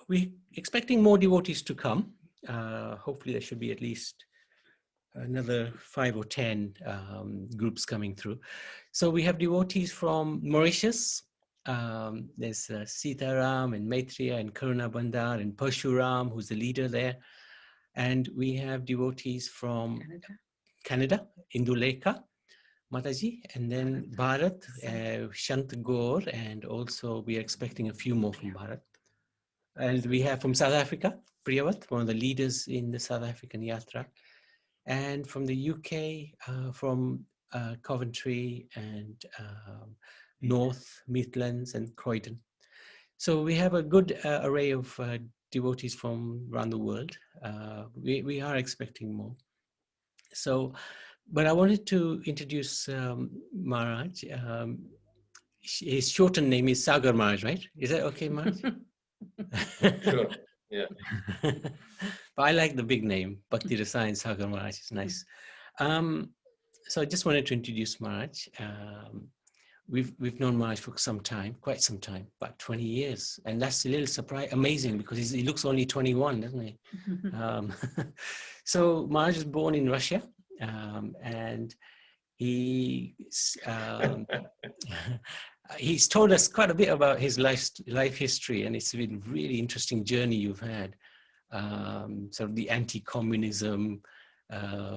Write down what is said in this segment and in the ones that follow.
we're expecting more devotees to come. Hopefully there should be at least another 5 or 10 groups coming through. So we have devotees from Mauritius. There's Sitaram and Maitreya and Karuna Bandar and Parshuram, who's the leader there. And we have devotees from Canada, Indulekha Mataji, and then Bharat, Shant Gaur, and also we are expecting a few more from Bharat. And we have from South Africa, Priyavat, one of the leaders in the South African Yatra. And from the UK, from Coventry and North Midlands and Croydon. So we have a good array of devotees from around the world. We are expecting more. So, but I wanted to introduce Maharaj. His shortened name is Sagar Maharaj, right? Is that okay, Maharaj? Sure, yeah. But I like the big name, Bhakti Rasayana Sagar Maharaj is nice. So I just wanted to introduce Maharaj. We've known Maharaj for some time, quite some time, about 20 years. And that's a little amazing because he looks only 21, doesn't he? So Maharaj was born in Russia, and he's told us quite a bit about his life history, and it's been a really interesting journey you've had. Sort of the anti-communism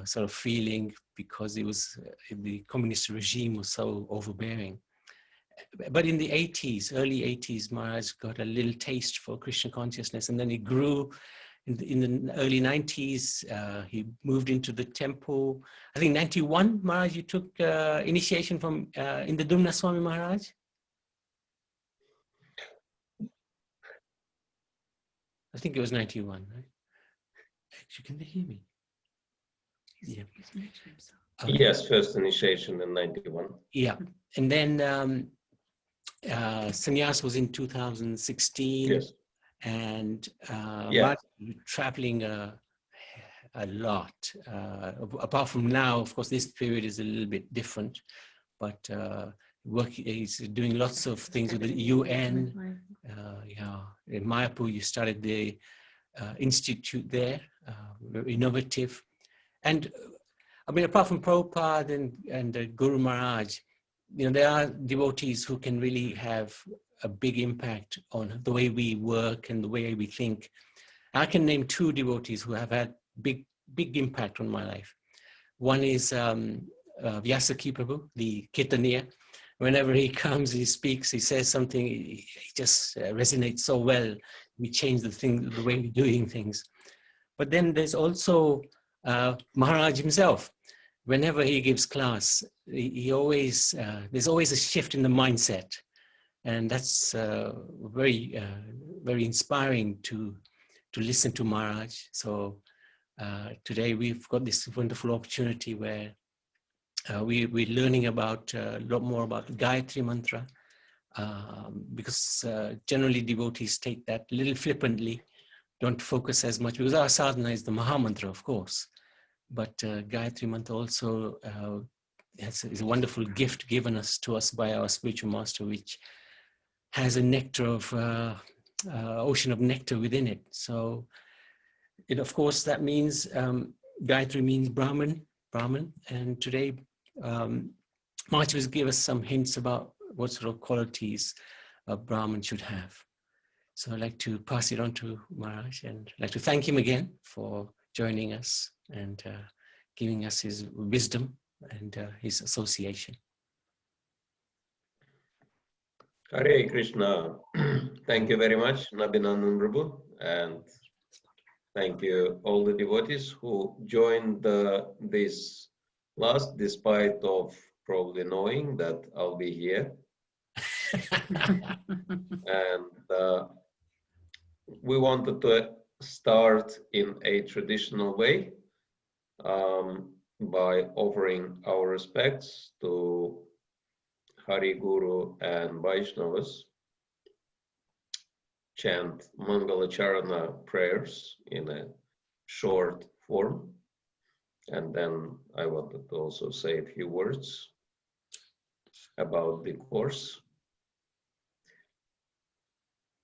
sort of feeling because it was the communist regime was so overbearing. But in the 80s, early 80s, Maharaj got a little taste for Krishna consciousness, and then he grew. In the early 90s, he moved into the temple. I think 91, Maharaj, you took initiation from Indadumna Swami Maharaj? I think it was 91, right? Actually, can they hear me? Yeah. Okay. Yes, first initiation in 91. Yeah. And then sannyas was in 2016. Yes. And Yeah. traveling a lot. Apart from now, of course, this period is a little bit different, but he's doing lots of things with the UN. Yeah, in Mayapur, you started the institute there, very innovative. And I mean, apart from Prabhupada and Guru Maharaj, you know, there are devotees who can really have a big impact on the way we work and the way we think. I can name 2 devotees who have had big impact on my life. One is Vyasaki Prabhu, the Kirtaniya. Whenever he comes, he speaks, he says something, he just resonates so well. We change the way we're doing things. But then there's also Maharaj himself. Whenever he gives class, he always there's always a shift in the mindset. And that's very inspiring to listen to Maharaj. So today we've got this wonderful opportunity where we're learning about a lot more about Gayatri Mantra, because generally devotees take that a little flippantly, don't focus as much, because our sadhana is the Maha Mantra, of course. But Gayatri Mantra also is a wonderful gift given to us by our spiritual master, which has a nectar of ocean of nectar within it. So, of course, that means Gayatri means Brahman, and today Maharaj will give us some hints about what sort of qualities a Brahman should have. So I'd like to pass it on to Maharaj, and I'd like to thank him again for joining us and giving us his wisdom and his association. Hare Krishna. Thank you very much, Nabinandan Prabhu, and thank you all the devotees who joined this class, despite of probably knowing that I'll be here. And we wanted to start in a traditional way by offering our respects to Hari Guru and Vaishnavas, chant Mangalacharana prayers in a short form, and then I wanted to also say a few words about the course.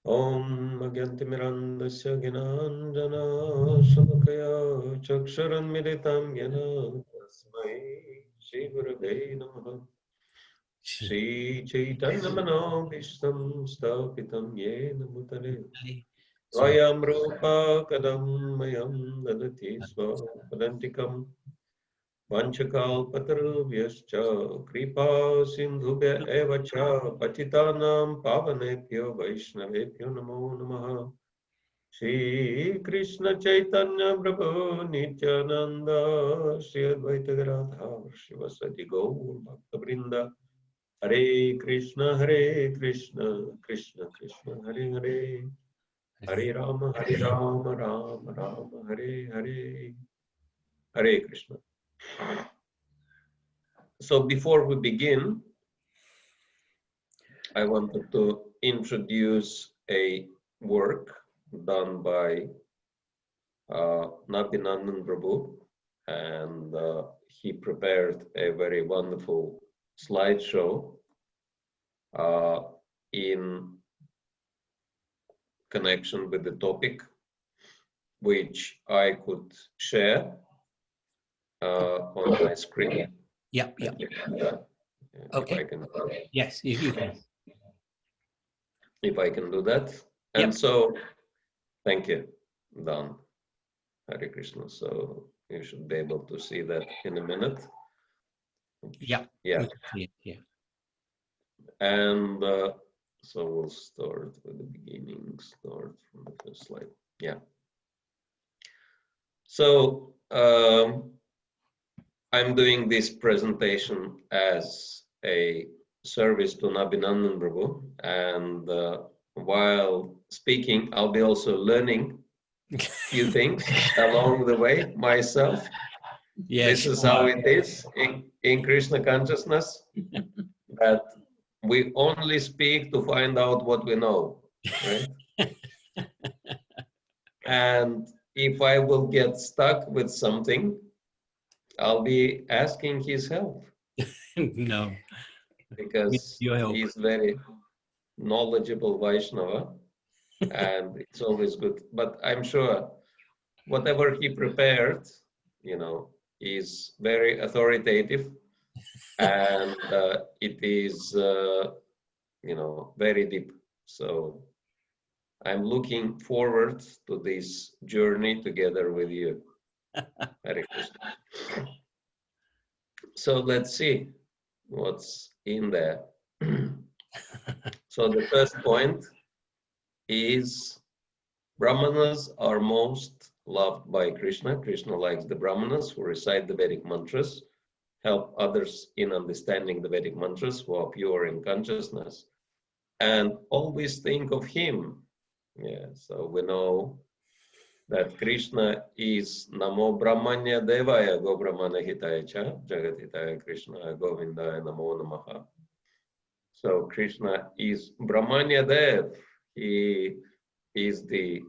Om Agyantimirandasya Ginanjana Salakaya Chaksharanmilitam Yana Tasmai Shri Gurave Namaha Shri Chaitanya Manobishtam Stapitam Yena Mutale Swayam Rupa Kadam Mayam Dadati Swapadantikam Vanchakalpatarubhyascha Kripa Sindhubhya Eva Cha Patitanam Pavanebhyo Vaishnavebhyo Namo Namaha Shri Krishna Chaitanya Prabhu Nityananda Shri Advaita Gadadhar Shivasati Gaur Bhakta Hare Krishna Krishna Krishna Hare Hare Hare Rama Rama Rama Hare Hare Hare Krishna. So before we begin, I wanted to introduce a work done by Nabinandan Prabhu, and he prepared a very wonderful slideshow in connection with the topic, which I could share on my screen. Yeah. Okay. Yes, if you can. If I can do that. And so, thank you, Dan. Hare Krishna. So you should be able to see that in a minute. Yeah. And so we'll start with the beginning, start from the first slide. Yeah. So I'm doing this presentation as a service to Nabinandan Prabhu, and while speaking, I'll be also learning a few things along the way myself. Yes, this is how it is in Krishna consciousness, that we only speak to find out what we know, right? And if I will get stuck with something, I'll be asking his help. No. Because he's very knowledgeable Vaishnava, and it's always good. But I'm sure whatever he prepared, is very authoritative, and it is, very deep. So I'm looking forward to this journey together with you. Hare Krishna. So let's see what's in there. So the first point is Brahmanas are most loved by Krishna. Krishna likes the Brahmanas who recite the Vedic mantras, help others in understanding the Vedic mantras, who are pure in consciousness, and always think of him. Yeah, so we know that Krishna is Namo Brahmanya Devaya Go Brahmana Hitaya Cha Jagat Hitaya Krishna Govindaya Namo Namaha. So Krishna is Brahmanya Dev. He is the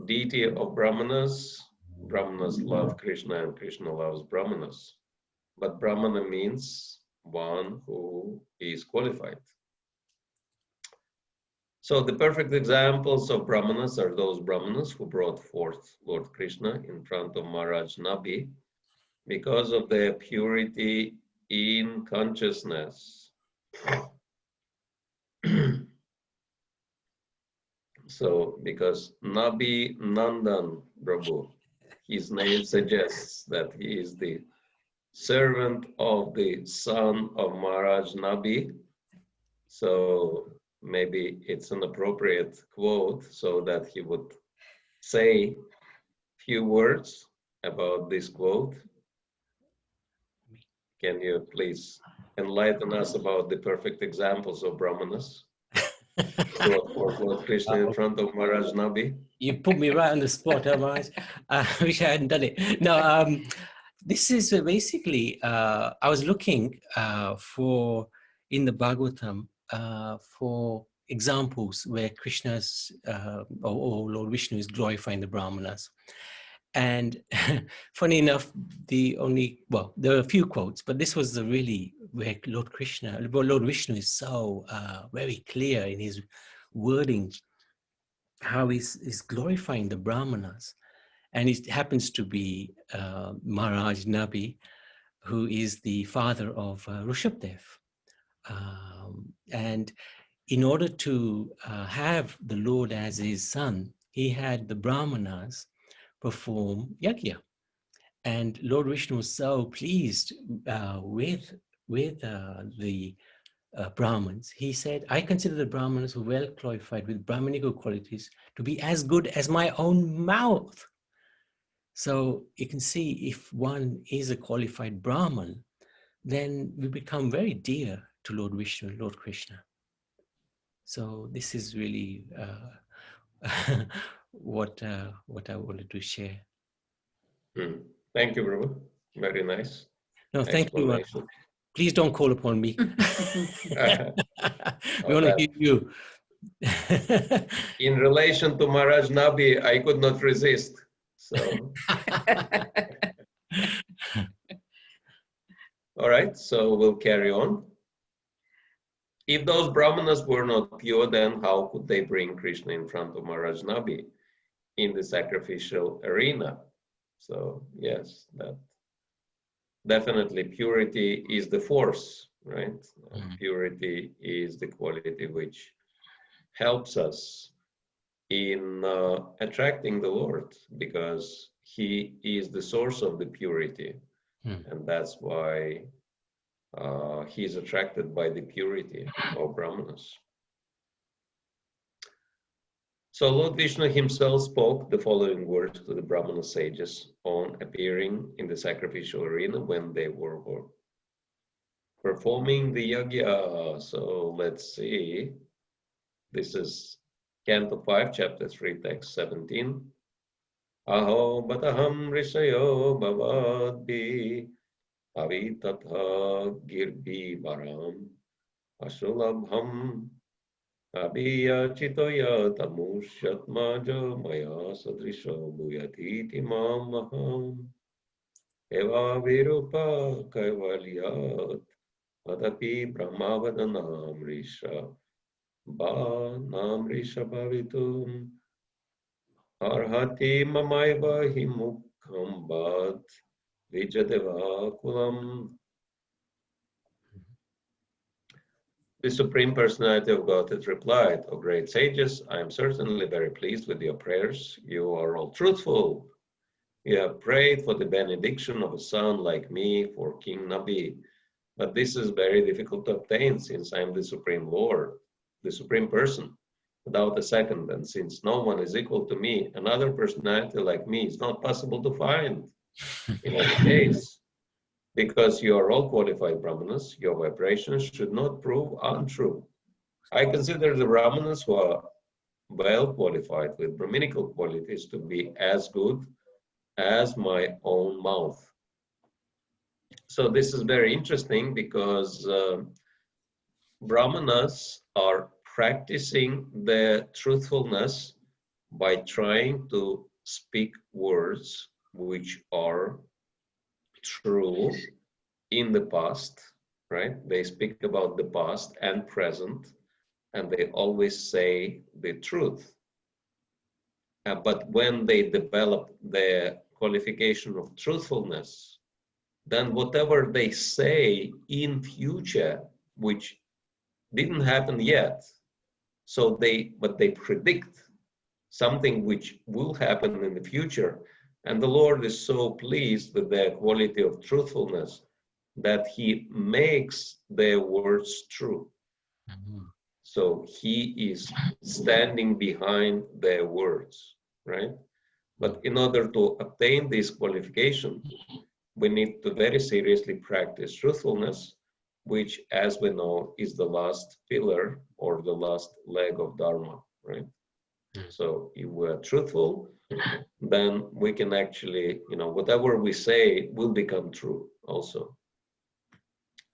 deity of Brahmanas. Brahmanas love Krishna and Krishna loves Brahmanas. But Brahmana means one who is qualified. So the perfect examples of Brahmanas are those Brahmanas who brought forth Lord Krishna in front of Maharaja Nabi because of their purity in consciousness. So, because Nabi Nandan Prabhu, his name suggests that he is the servant of the son of Maharaj Nabi. So maybe it's an appropriate quote so that he would say few words about this quote. Can you please enlighten us about the perfect examples of Brahmanas brought forth Lord Krishna in front of Maharaj Nabi? You put me right on the spot, otherwise I wish I hadn't done it. No, this is basically, I was looking for, in the Bhagavatam, for examples where Krishna's, or Lord Vishnu is glorifying the Brahmanas. And funny enough, there are a few quotes, but this was really where Lord Vishnu is so very clear in his wording. how he's glorifying the Brahmanas. And it happens to be Maharaj Nabi, who is the father of Rishabdev. And in order to have the Lord as his son, he had the Brahmanas perform yajna. And Lord Vishnu was so pleased with the Brahmins. He said, I consider the Brahmanas who are well qualified with Brahmanical qualities to be as good as my own mouth. So you can see, if one is a qualified Brahman, then we become very dear to Lord Vishnu, Lord Krishna. So this is really what I wanted to share. Thank you, Prabhu. Very nice No, thank you. explanation. Please don't call upon me. We want to hear you. In relation to Maharaj Nabi, I could not resist. So, all right, so we'll carry on. If those Brahmanas were not pure, then how could they bring Krishna in front of Maharaj Nabi in the sacrificial arena? So, yes, that definitely purity is the force, right? Purity is the quality which helps us in attracting the Lord, because he is the source of the purity. And that's why he is attracted by the purity of Brahmanas. So Lord Vishnu himself spoke the following words to the Brahmana sages on appearing in the sacrificial arena when they were performing the yajna. So let's see. This is Canto 5, Chapter 3, Text 17. Aho bataham rishayo bhavadbi avitatha girbi varam asulabham abiya chitoya tamushatmaja maya sadrisho bhuyatiti mamaham eva virupa kaivalyat adapi brahmavadanam risha ba nam risha bhavitum arhati mamayva himukham bhat vijadeva kulam. The Supreme Personality of Godhead replied, O great sages, I am certainly very pleased with your prayers. You are all truthful. You have prayed for the benediction of a son like me for King Nabi. But this is very difficult to obtain, since I am the Supreme Lord, the Supreme Person, without a second. And since no one is equal to me, another personality like me is not possible to find in any case. Because you are all qualified Brahmanas, your vibrations should not prove untrue. I consider the Brahmanas who are well qualified with Brahminical qualities to be as good as my own mouth. So this is very interesting, because Brahmanas are practicing the truthfulness by trying to speak words which are true in the past, right? They speak about the past and present, and they always say the truth. But when they develop the qualification of truthfulness, then whatever they say in future, which didn't happen yet, but they predict something which will happen in the future. And the Lord is so pleased with their quality of truthfulness that he makes their words true. So he is standing behind their words, right? But in order to obtain this qualification, we need to very seriously practice truthfulness, which, as we know, is the last pillar or the last leg of Dharma, right? So if we're truthful, then we can actually, whatever we say will become true also.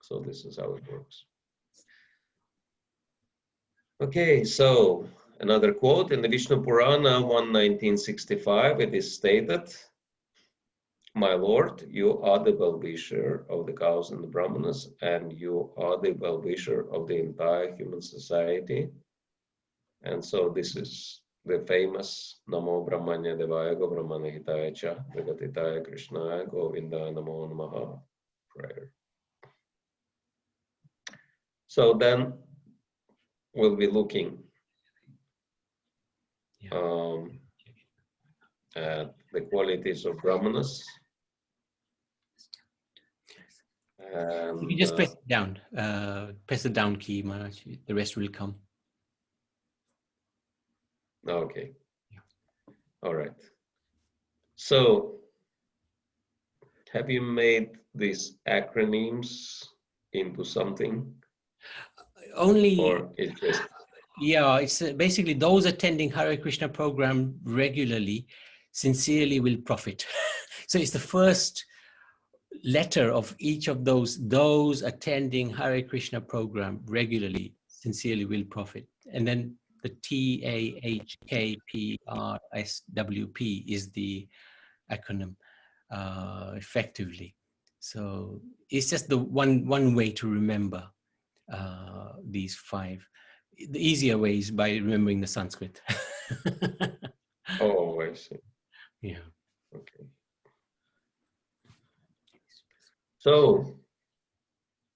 So this is how it works. Okay, so another quote in the Vishnu Purana 1.19.65, it is stated, my Lord, you are the well-wisher of the cows and the Brahmanas, and you are the well-wisher of the entire human society. And so this is the famous Namo Brahmanya Devaya Go Brahmana Hitaya Cha Jagatitaya Krishnaya Govinda Namo Namaha prayer. So then we'll be looking at the qualities of Brahmanas. And, you just press it down, press the down key, Maharaj. The rest will come. Okay. All right. So, have you made these acronyms into something? Only. Or it's just. Yeah, it's basically those attending Hare Krishna program regularly, sincerely will profit. So it's the first letter of each of those attending Hare Krishna program regularly, sincerely will profit. And then the TAHKPRSWP is the acronym effectively. So it's just the one way to remember these 5. The easier way is by remembering the Sanskrit. Oh, I see. Yeah. Okay. So,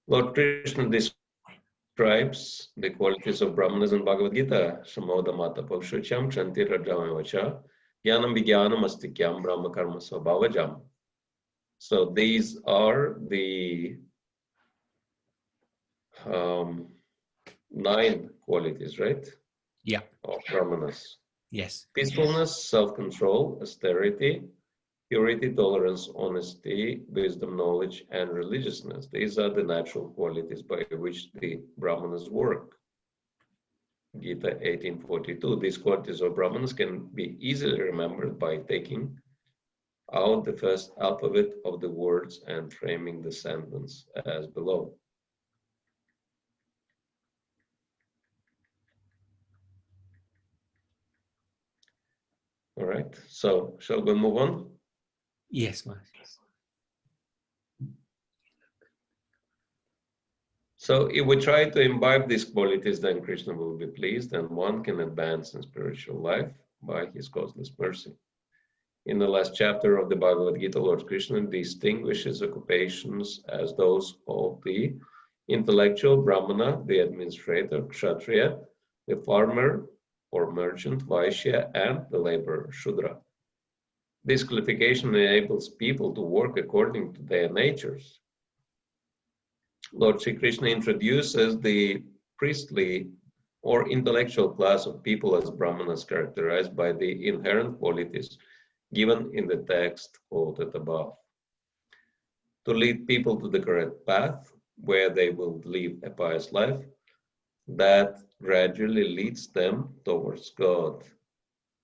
Lord Krishna describes the qualities of Brahmanas in Bhagavad Gita. Samoda Mata Pakshucham Kshanti Rajamavacha Jnanam Vijnanam Astikyam Brahma Karma Svabhavajam. So these are the 9 qualities, right? Yeah. Of Brahmanas. Yes. Peacefulness, self-control, austerity, purity, tolerance, honesty, wisdom, knowledge, and religiousness. These are the natural qualities by which the Brahmanas work. Gita 18:42. These qualities of Brahmanas can be easily remembered by taking out the first alphabet of the words and framing the sentence as below. All right, so shall we move on? Yes, Maharaj. So if we try to imbibe these qualities, then Krishna will be pleased and one can advance in spiritual life by his causeless mercy. In the last chapter of the Bhagavad Gita, Lord Krishna distinguishes occupations as those of the intellectual Brahmana, the administrator, Kshatriya, the farmer or merchant, Vaishya, and the laborer, Shudra. This classification enables people to work according to their natures. Lord Sri Krishna introduces the priestly or intellectual class of people as Brahmanas, characterized by the inherent qualities given in the text quoted above. To lead people to the correct path, where they will live a pious life, that gradually leads them towards God.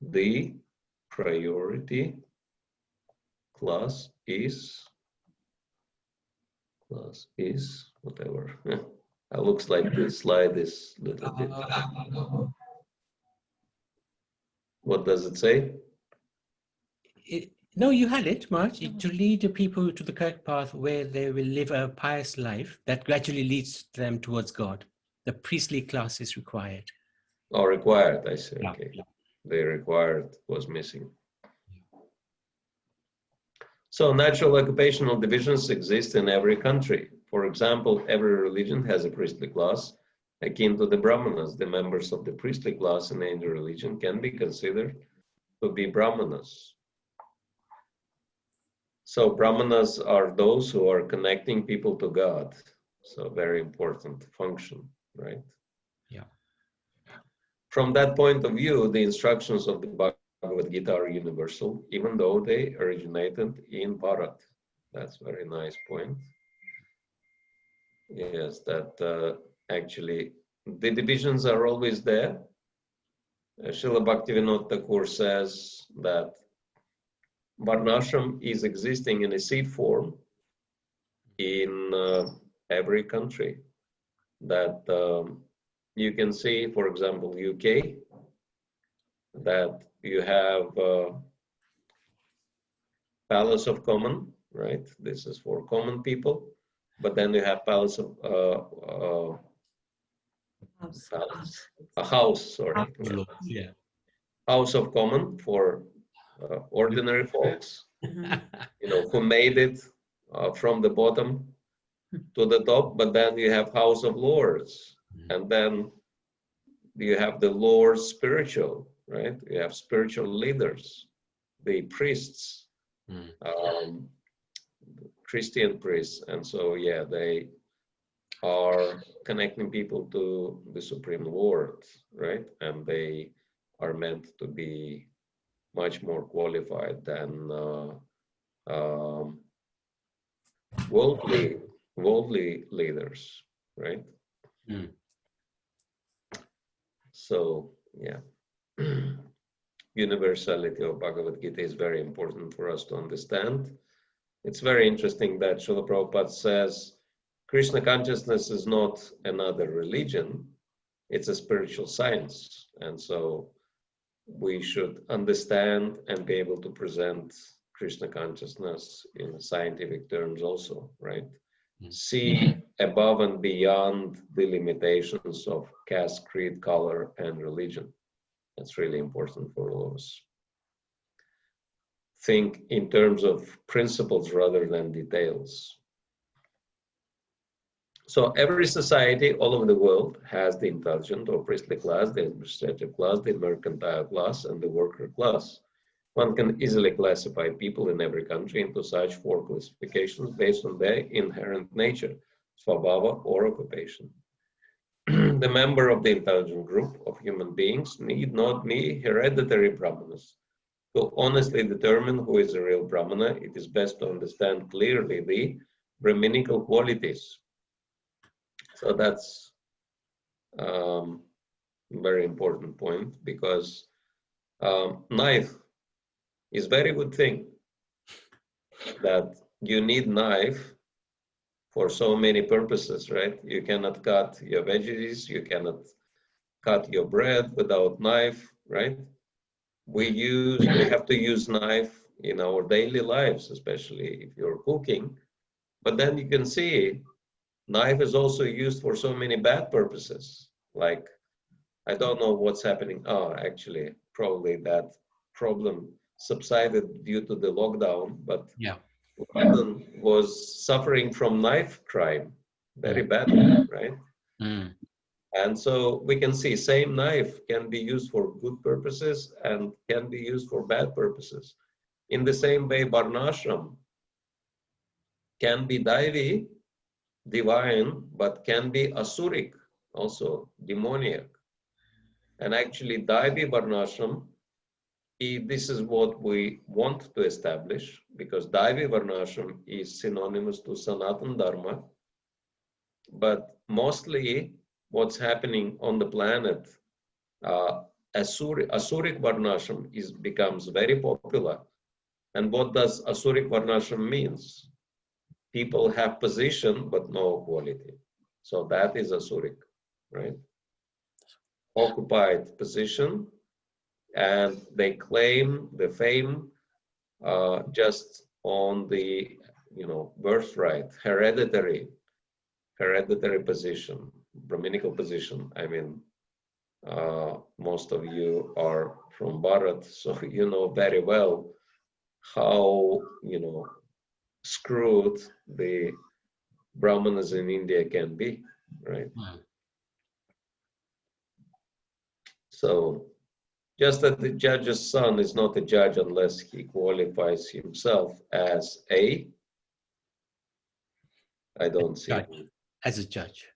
The priority class is whatever. It looks like the slide is a little bit. What does it say? No, you had it, Maharaj. To lead the people to the correct path where they will live a pious life that gradually leads them towards God. The priestly class is required. Oh, required, I see. Yeah, Okay. yeah. The required was missing. So natural occupational divisions exist in every country. For example, every religion has a priestly class akin to the Brahmanas. The members of the priestly class in any religion can be considered to be Brahmanas. So Brahmanas are those who are connecting people to God. So very important function, right? Yeah. From that point of view, the instructions of the Bhagavad Gita are universal, even though they originated in Bharat. That's a very nice point. Yes, that actually the divisions are always there. Srila Bhaktivinoda Thakur says that Varnashram is existing in a seed form in every country. That you can see, for example, UK, that you have Palace of Common, right? This is for common people. But then you have Palace of a house, sorry. Yeah. house of common for ordinary folks, who made it from the bottom to the top, but then you have house of lords, and then you have the lords spiritual, right? You have spiritual leaders, the priests, Christian priests, and so yeah, they are connecting people to the Supreme Lord, right? And they are meant to be much more qualified than worldly leaders, right? So yeah, universality of Bhagavad Gita is very important for us to understand. It's very interesting that Srila Prabhupada says Krishna consciousness is not another religion, it's a spiritual science. And so we should understand and be able to present Krishna consciousness in scientific terms also, right? See above and beyond the limitations of caste, creed, color, and religion. That's really important for all of us. Think in terms of principles rather than details. So every society all over the world has the intelligent or priestly class, the administrative class, the mercantile class, and the worker class. One can easily classify people in every country into such 4 classifications based on their inherent nature, svabhava, or occupation. The member of the intelligent group of human beings need not be hereditary Brahmanas. To honestly determine who is a real Brahmana, it is best to understand clearly the Brahminical qualities. So that's a very important point, because knife is very good thing, that you need knife for so many purposes, right? You cannot cut your veggies, you cannot cut your bread without knife, right? We have to use knife in our daily lives, especially if you're cooking. But then you can see knife is also used for so many bad purposes. Like, I don't know what's happening. Oh, actually, probably that problem subsided due to the lockdown, but yeah, London was suffering from knife crime very badly, right? And so we can see same knife can be used for good purposes and can be used for bad purposes. In the same way, Varnashram can be Daivi, divine, but can be Asuric, also demoniac. And actually, Daivi Varnashram, this is what we want to establish, because Daivi Varnashram is synonymous to Sanatana Dharma. But mostly what's happening on the planet, Asuric Varnashram becomes very popular. And what does Asuric Varnashram means? People have position but no quality. So that is Asuric, right? Occupied position, and they claim the fame just on the birthright, hereditary position, Brahminical position. I mean, most of you are from Bharat, so you know very well how screwed the Brahmanas in India can be, right? So just that the judge's son is not a judge unless he qualifies himself as I don't see judge, as a judge.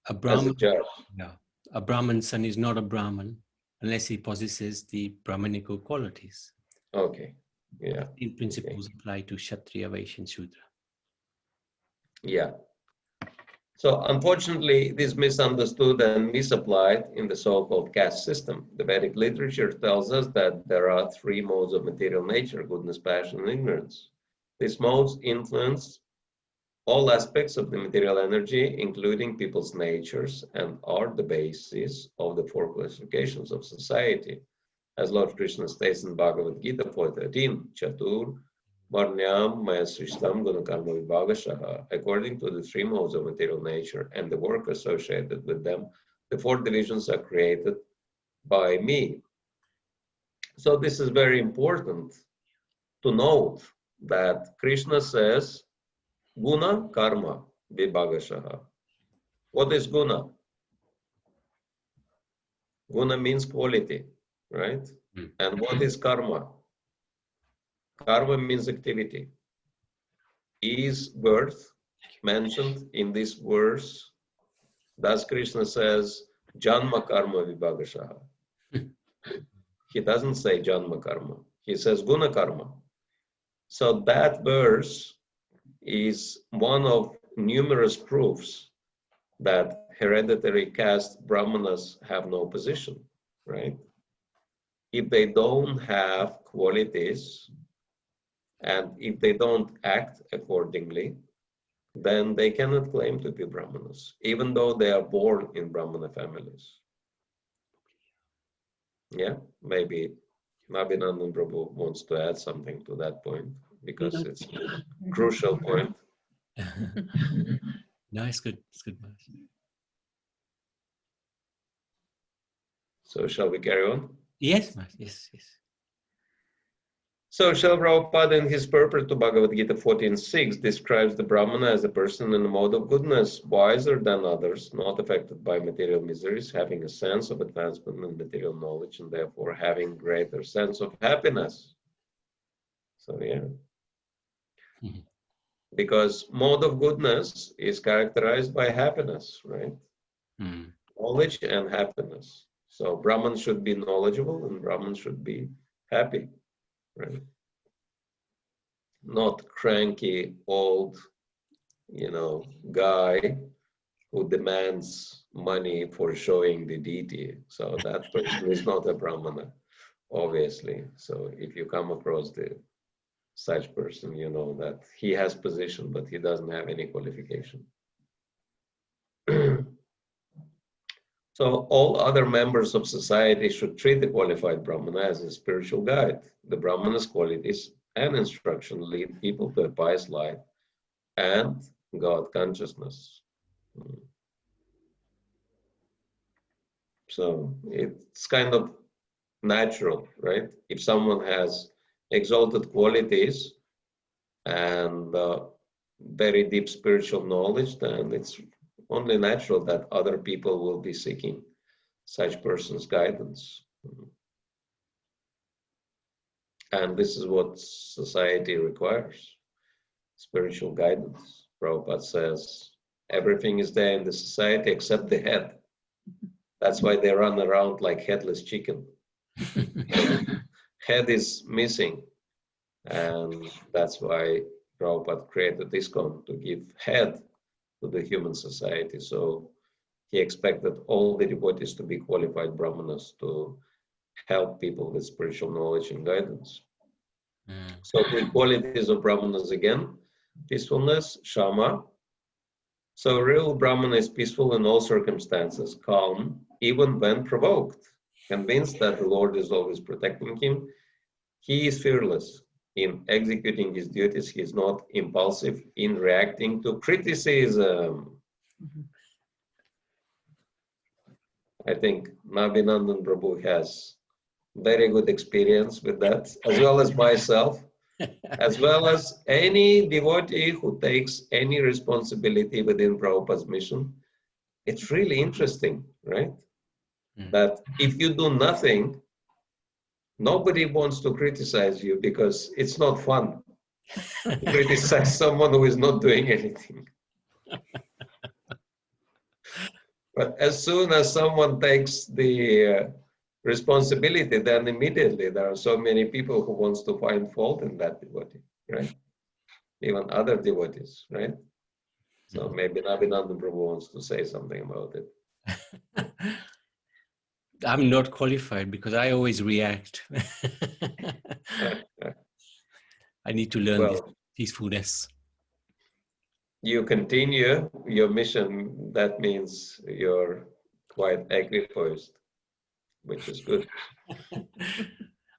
A as a Brahmin, judge. yeah, a Brahmin son is not a Brahmin unless he possesses the Brahminical qualities. Okay, yeah. These principles apply to Kshatriya, Vaishya, and Shudra. Yeah. So unfortunately, it is misunderstood and misapplied in the so-called caste system. The Vedic literature tells us that there are 3 modes of material nature: goodness, passion, and ignorance. These modes influence all aspects of the material energy, including people's natures, and are the basis of the 4 classifications of society. As Lord Krishna states in Bhagavad Gita 4:13, Chatur Varnyam Maya Srishtam Gunakarma Vibhagashaha. According to the 3 modes of material nature and the work associated with them, the 4 divisions are created by me. So this is very important to note that Krishna says, Guna karma vibhagashaha. What is guna? Guna means quality, right? And what is karma? Karma means activity. Is birth mentioned in this verse? Thus Krishna says, Janma karma vibhagashaha. He doesn't say Janma karma. He says Guna karma. So that verse is one of numerous proofs that hereditary caste Brahmanas have no position, right? If they don't have qualities and if they don't act accordingly, then they cannot claim to be Brahmanas, even though they are born in Brahmana families. Yeah, maybe Nabhinandan Prabhu wants to add something to that point because it's a crucial point. No, it's good. It's good. So shall we carry on? Yes, yes, yes. So Srila Prabhupada in his purport to Bhagavad Gita 14.6 describes the Brahmana as a person in a mode of goodness, wiser than others, not affected by material miseries, having a sense of advancement in material knowledge, and therefore having greater sense of happiness. So yeah. Because mode of goodness is characterized by happiness, right? Knowledge and happiness. So Brahman should be knowledgeable and Brahman should be happy, right? Not cranky old, guy who demands money for showing the deity. So that person is not a Brahmana, obviously. So if you come across such person, you know that he has position, but he doesn't have any qualification. So all other members of society should treat the qualified Brahmana as a spiritual guide. The Brahmana's qualities and instruction lead people to a pious life and God consciousness. So it's kind of natural, right? If someone has exalted qualities and very deep spiritual knowledge, then it's only natural that other people will be seeking such person's guidance. And this is what society requires, spiritual guidance. Prabhupada says, everything is there in the society except the head. That's why they run around like headless chicken. Head is missing. And that's why Prabhupada created ISKCON, to give head to the human society. So he expected all the devotees to be qualified Brahmanas to help people with spiritual knowledge and guidance. So the qualities of Brahmanas again, peacefulness, Shama. So real Brahmana is peaceful in all circumstances, calm, even when provoked, convinced that the Lord is always protecting him. He is fearless in executing his duties. He is not impulsive in reacting to criticism. I think Nabhinandan Prabhu has very good experience with that, as well as myself, as well as any devotee who takes any responsibility within Prabhupada's mission. It's really interesting, right? That if you do nothing, nobody wants to criticize you because it's not fun to criticize someone who is not doing anything. But as soon as someone takes the responsibility, then immediately there are so many people who wants to find fault in that devotee, right? Even other devotees, right? So maybe Nabhinandan Prabhu wants to say something about it. I'm not qualified because I always react. I need to learn this peacefulness. You continue your mission, that means you're quite equipoised, which is good. I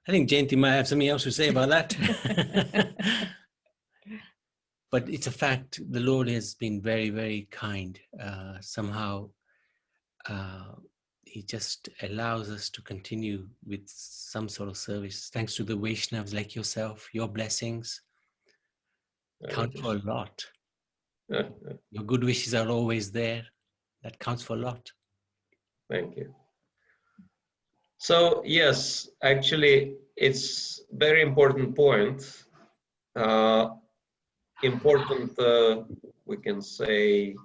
think Jayanti might have something else to say about that. But it's a fact, the Lord has been very, very kind. Somehow, he just allows us to continue with some sort of service. Thanks to the Vaishnavas like yourself, your blessings count for a lot. Your good wishes are always there. That counts for a lot. Thank you. So yes, actually, it's very important point. Important, we can say,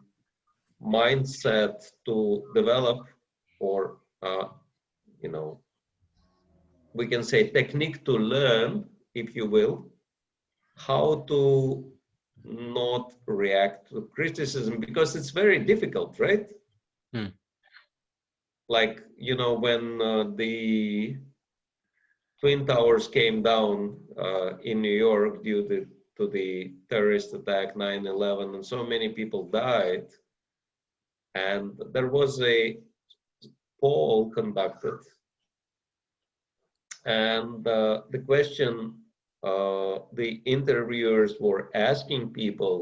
mindset to develop, or we can say technique to learn, if you will, how to not react to criticism, because it's very difficult, right? Like, when the Twin Towers came down in New York due to the terrorist attack 9/11, and so many people died, and there was a poll conducted, and the question the interviewers were asking people,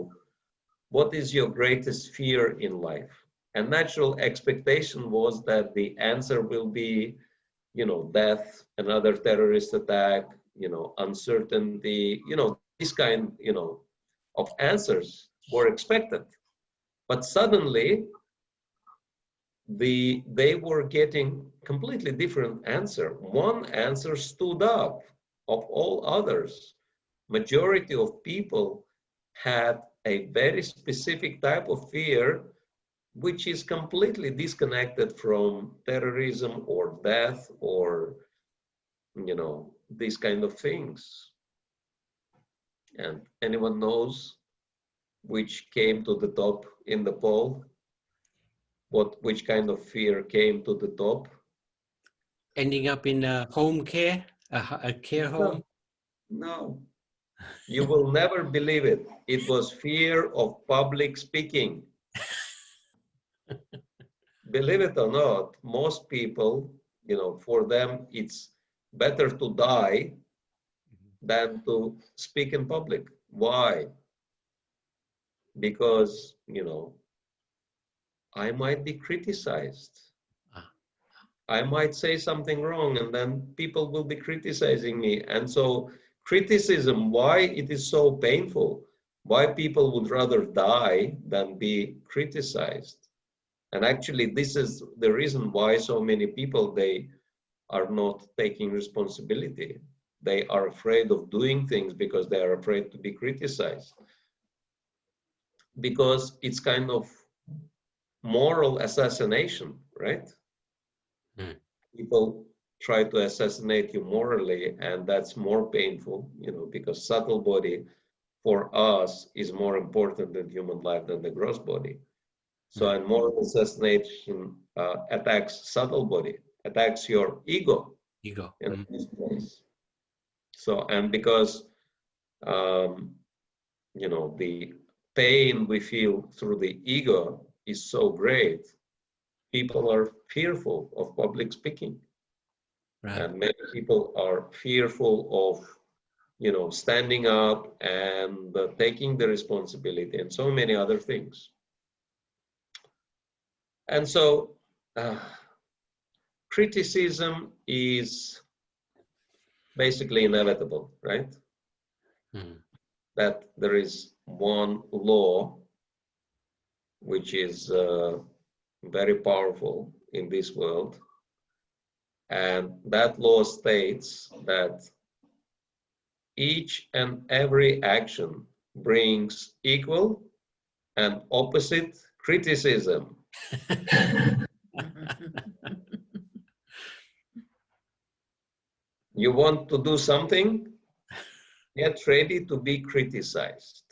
what is your greatest fear in life? And natural expectation was that the answer will be, death, another terrorist attack, uncertainty, this kind, of answers were expected. But suddenly, they were getting completely different answer. One answer stood up of all others. Majority of people had a very specific type of fear, which is completely disconnected from terrorism or death or, these kind of things. And anyone knows which came to the top in the poll? Which kind of fear came to the top? Ending up in a home care, a care home? No. You will never believe it. It was fear of public speaking. Believe it or not, most people, for them, it's better to die than to speak in public. Why? Because, I might be criticized. I might say something wrong, and then people will be criticizing me. And so criticism, why it is so painful, why people would rather die than be criticized. And actually, this is the reason why so many people, they are not taking responsibility. They are afraid of doing things because they are afraid to be criticized. Because it's kind of moral assassination, right? People try to assassinate you morally, and that's more painful, because subtle body for us is more important than human life than the gross body. So, and moral assassination attacks subtle body, attacks your ego. In this place. So, and because the pain we feel through the ego is so great, people are fearful of public speaking. Right. And many people are fearful of, standing up and taking the responsibility and so many other things. And so criticism is basically inevitable, right? That there is one law which is very powerful in this world, and that law states that each and every action brings equal and opposite criticism. You want to do something? Get ready to be criticized.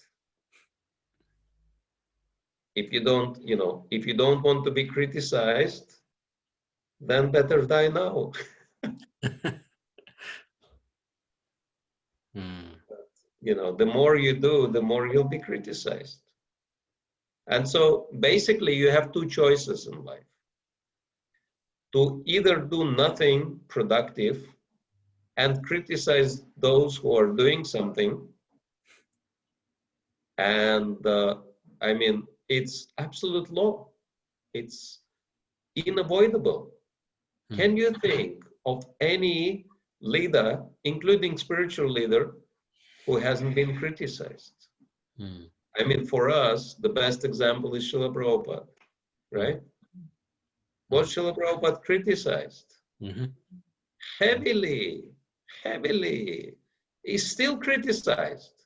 If you don't, if you don't want to be criticized, then better die now. The more you do, the more you'll be criticized. And so basically you have two choices in life. To either do nothing productive and criticize those who are doing something. And I mean, it's absolute law. It's unavoidable. Can you think of any leader, including spiritual leader, who hasn't been criticized? I mean, for us, the best example is Srila Prabhupada, right? Was Srila Prabhupada criticized? Heavily, heavily. He's still criticized.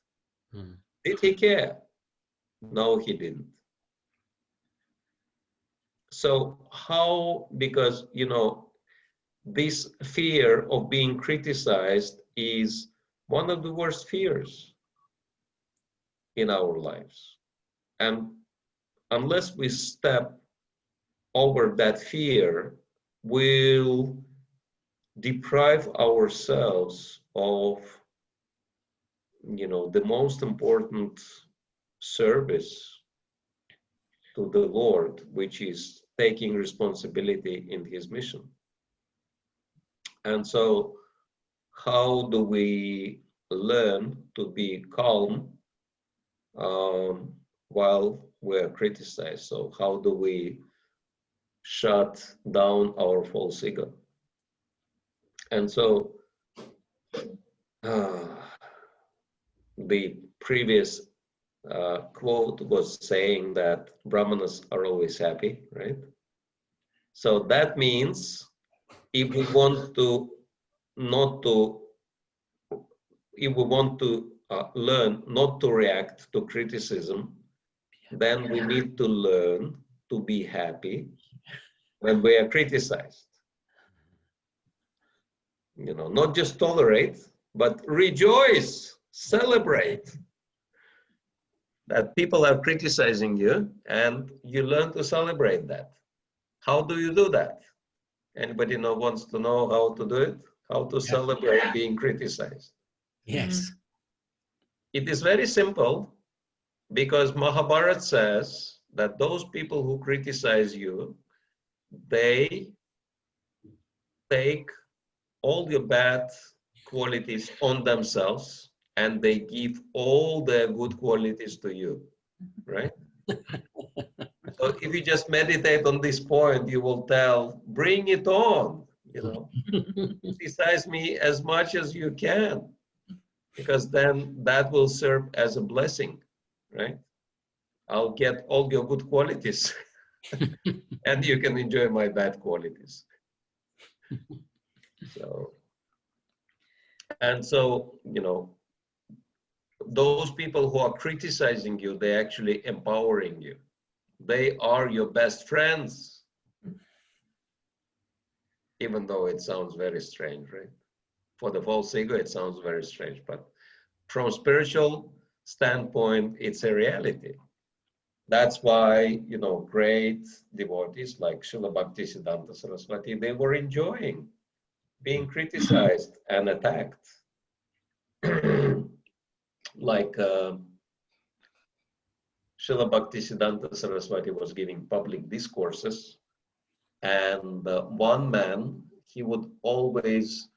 Did he care? No, he didn't. So how, because, you know, this fear of being criticized is one of the worst fears in our lives. And unless we step over that fear, we'll deprive ourselves of, you know, the most important service to the Lord, which is taking responsibility in his mission. And so how do we learn to be calm while we're criticized? So how do we shut down our false ego? And so the previous quote was saying that Brahmanas are always happy, right? So that means if we want to learn not to react to criticism, then we need to learn to be happy when we are criticized. You know, not just tolerate, but rejoice, celebrate that people are criticizing you, and you learn to celebrate that. How do you do that? Anybody wants to know how to do it? How to celebrate being criticized? Yes. It is very simple, because Mahabharata says that those people who criticize you, they take all your bad qualities on themselves and they give all their good qualities to you, right? So if you just meditate on this point, you will tell, bring it on, you know, criticize me as much as you can, because then that will serve as a blessing, right? I'll get all your good qualities and you can enjoy my bad qualities. So, and so, you know, those people who are criticizing you, they're actually empowering you. They are your best friends, even though it sounds very strange, right? For the false ego, it sounds very strange, but from spiritual standpoint, it's a reality. That's why, you know, great devotees like Srila Bhakti Siddhanta Saraswati, they were enjoying being criticized and attacked. Like Srila Bhakti Siddhanta Saraswati was giving public discourses, and one man, he would always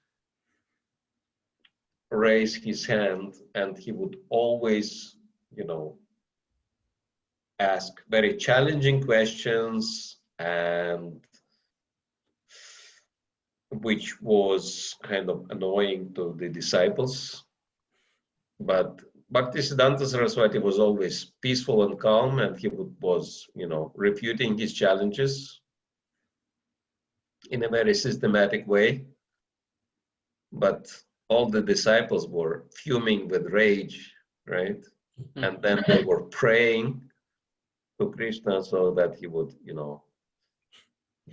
raise his hand and he would always, you know, ask very challenging questions, and which was kind of annoying to the disciples. But Bhaktisiddhanta Saraswati was always peaceful and calm, and he was, you know, refuting his challenges in a very systematic way. But all the disciples were fuming with rage, right? And then they were praying to Krishna so that he would, you know,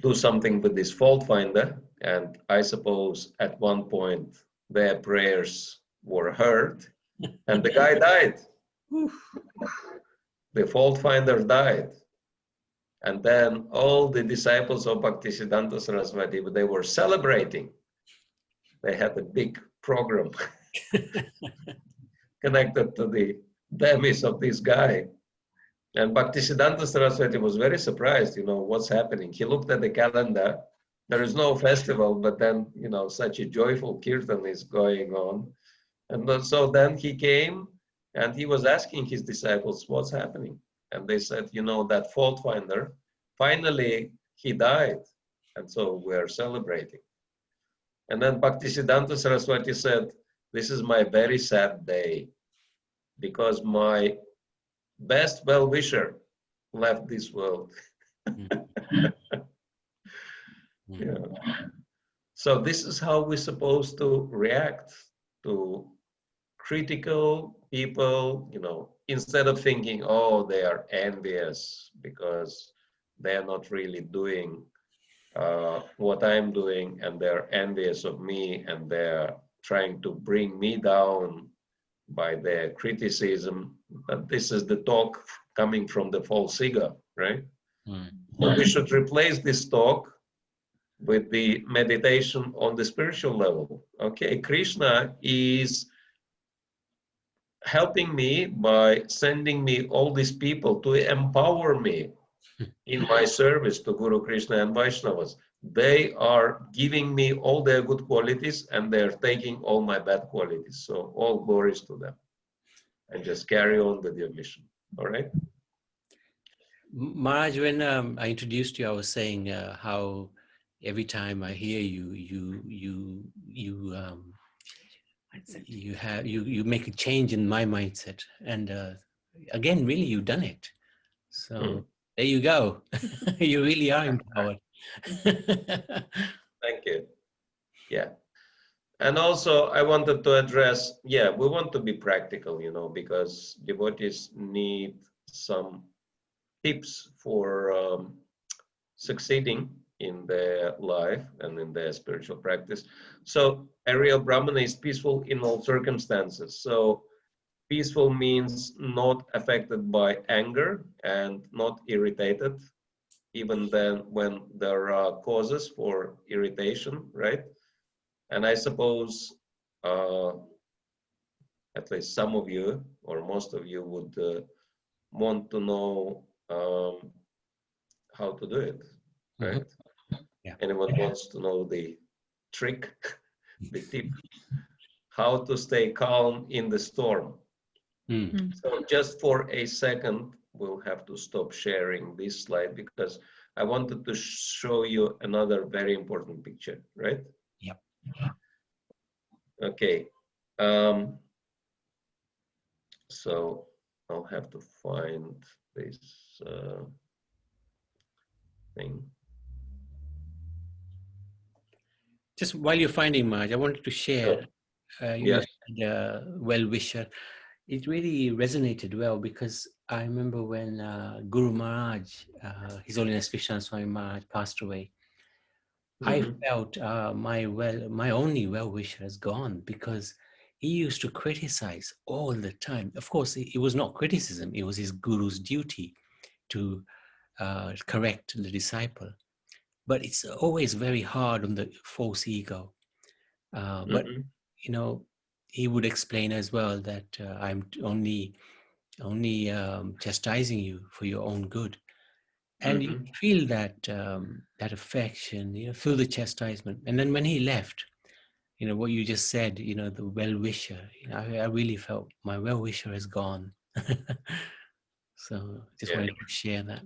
do something with this fault finder. And I suppose at one point their prayers were heard and the guy died. The fault finder died. And then all the disciples of Bhaktisiddhanta Saraswati, they were celebrating. They had a big program connected to the demise of this guy. And Bhaktisiddhanta Saraswati was very surprised, you know, what's happening. He looked at the calendar. There is no festival, but then, you know, such a joyful kirtan is going on. And so then he came and he was asking his disciples, what's happening? And they said, you know, that fault finder, finally he died. And so we're celebrating. And then Bhaktisiddhanta Saraswati said, this is my very sad day because my best well-wisher left this world. Yeah. So this is how we're supposed to react to critical people, you know, instead of thinking, oh, they are envious because they are not really doing what I'm doing, and they're envious of me, and they're trying to bring me down by their criticism. But this is the talk coming from the false ego, right? So we should replace this talk with the meditation on the spiritual level. Okay, Krishna is helping me by sending me all these people to empower me in my service to Guru Krishna and Vaishnavas. They are giving me all their good qualities and they're taking all my bad qualities. So all glories to them. And just carry on with your mission. All right? Maharaj, when I introduced you, I was saying how every time I hear you, you make a change in my mindset, and again, really, you've done it. So there you go. You really are empowered. Thank you. Yeah. And also, I wanted to address, yeah, we want to be practical, you know, because devotees need some tips for succeeding in their life and in their spiritual practice. So a real Brahmana is peaceful in all circumstances. So peaceful means not affected by anger and not irritated, even then when there are causes for irritation, right? And I suppose at least some of you or most of you would want to know how to do it, right? Yeah. Anyone wants to know the trick, the tip, how to stay calm in the storm? So just for a second, we'll have to stop sharing this slide because I wanted to show you another very important picture, right? Yep. Okay. So I'll have to find this thing. Just while you're finding, Maharaj, I wanted to share, Yes. well-wisher. It really resonated well because I remember when Guru Maharaj, His Holiness Krishna Swami Maharaj, passed away, I felt my only well-wisher has gone because he used to criticize all the time. Of course, it was not criticism; it was his guru's duty to correct the disciple. But it's always very hard on the false ego. But you know, he would explain as well that I'm only chastising you for your own good, and you feel that that affection, you know, feel the chastisement. And then when he left, you know what you just said, you know, the well-wisher. You know, I really felt my well-wisher has gone. So just wanted to share that.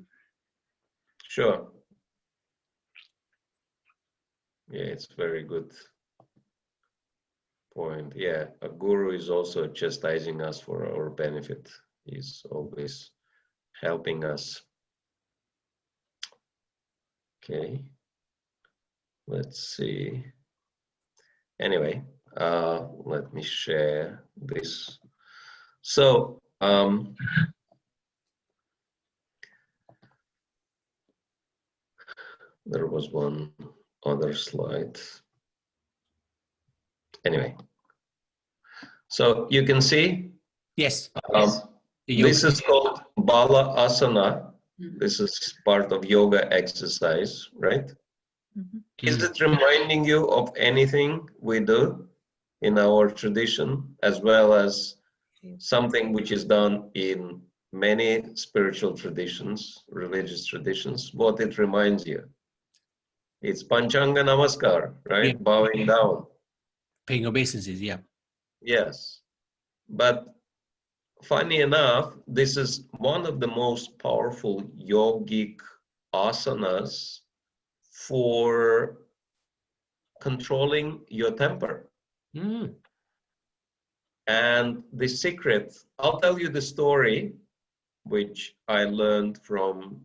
Sure. Yeah, it's very good point. Yeah, a guru is also chastising us for our benefit. He's always helping us. Okay, let's see. Anyway, let me share this. So, there was one other slide. Anyway, so you can see, Yes. this is called Bala Asana. This is part of yoga exercise, right? Is it reminding you of anything we do in our tradition, as well as something which is done in many spiritual traditions, religious traditions? What it reminds you? It's Panchanga Namaskar, right? Yeah. Bowing down. Paying obeisances, yeah. Yes. But funny enough, this is one of the most powerful yogic asanas for controlling your temper. Mm. And the secret, I'll tell you the story which I learned from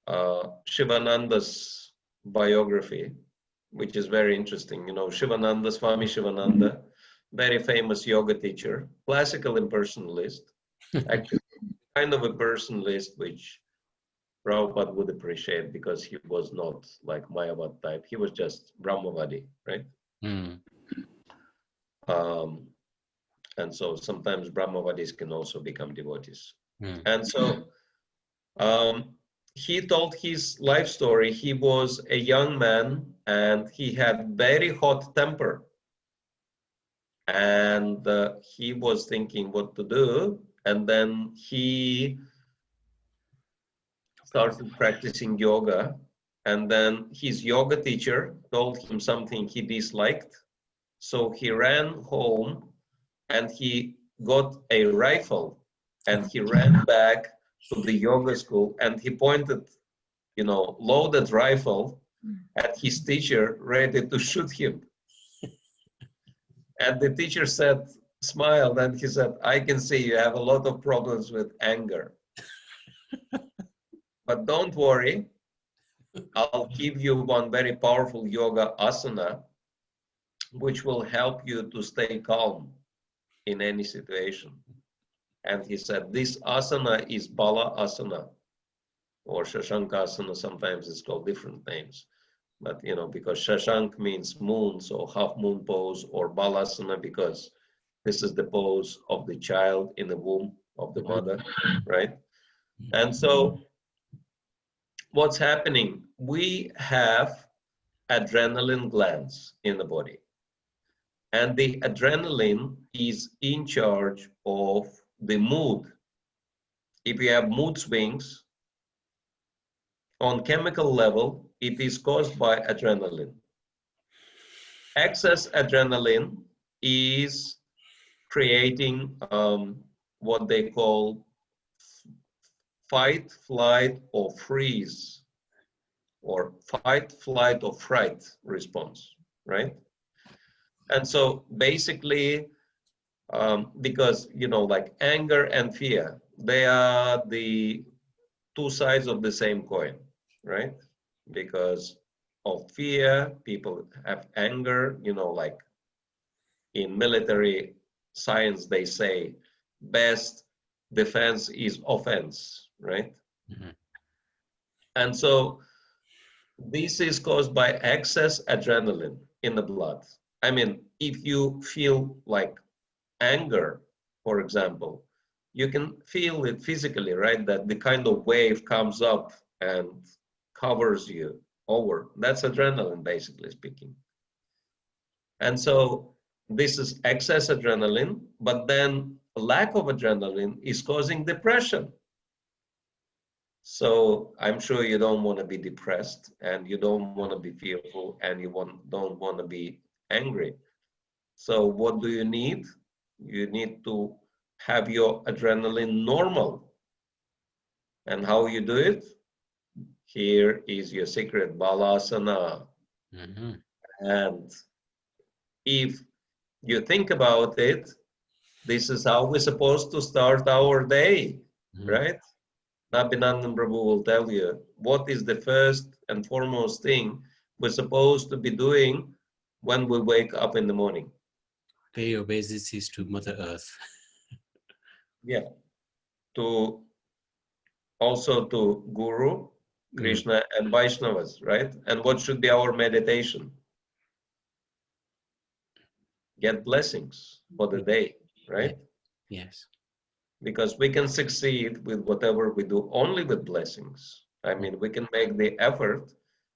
Shivananda's biography, which is very interesting. You know, Shivananda, Swami Shivananda, very famous yoga teacher, classical impersonalist, actually kind of a personalist which Prabhupada would appreciate because he was not like Mayavad type. He was just Brahmavadi, right? Mm. And so sometimes Brahmavadis can also become devotees. Mm. And so he told his life story. He was a young man and he had very hot temper. And he was thinking what to do. And then he started practicing yoga. And then his yoga teacher told him something he disliked. So he ran home and he got a rifle and he ran back to the yoga school and he pointed, you know, loaded rifle at his teacher, ready to shoot him. And the teacher said, smiled, and he said, I can see you have a lot of problems with anger. But don't worry, I'll give you one very powerful yoga asana, which will help you to stay calm in any situation. And he said, this asana is Bala asana, or Shashanka asana, sometimes it's called different names. But, you know, because Shashank means moon, so half moon pose, or Balasana because this is the pose of the child in the womb of the mother, right? And so what's happening? We have adrenaline glands in the body. And the adrenaline is in charge of the mood. If you have mood swings, on chemical level, it is caused by adrenaline. Excess adrenaline is creating what they call fight, flight, or freeze, or fight, flight, or fright response, right? And so basically, because, you know, like anger and fear, they are the two sides of the same coin, right? Because of fear, people have anger, you know, like in military science, they say best defense is offense, right? Mm-hmm. And so this is caused by excess adrenaline in the blood. I mean, if you feel like anger, for example, you can feel it physically, right? That the kind of wave comes up and covers you over. That's adrenaline, basically speaking. And so this is excess adrenaline, but then lack of adrenaline is causing depression. So I'm sure you don't want to be depressed and you don't want to be fearful and you don't want to be angry. So what do you need? You need to have your adrenaline normal. And how you do it? Here is your secret, balasana. Mm-hmm. And if you think about it, this is how we're supposed to start our day, right? Nabhinandan Prabhu will tell you what is the first and foremost thing we're supposed to be doing when we wake up in the morning. Pay obeisances to Mother Earth. Yeah. To also to Guru, Krishna, and Vaishnavas, right? And what should be our meditation? Get blessings for the day, right? Yes. Because we can succeed with whatever we do only with blessings. I mean, we can make the effort,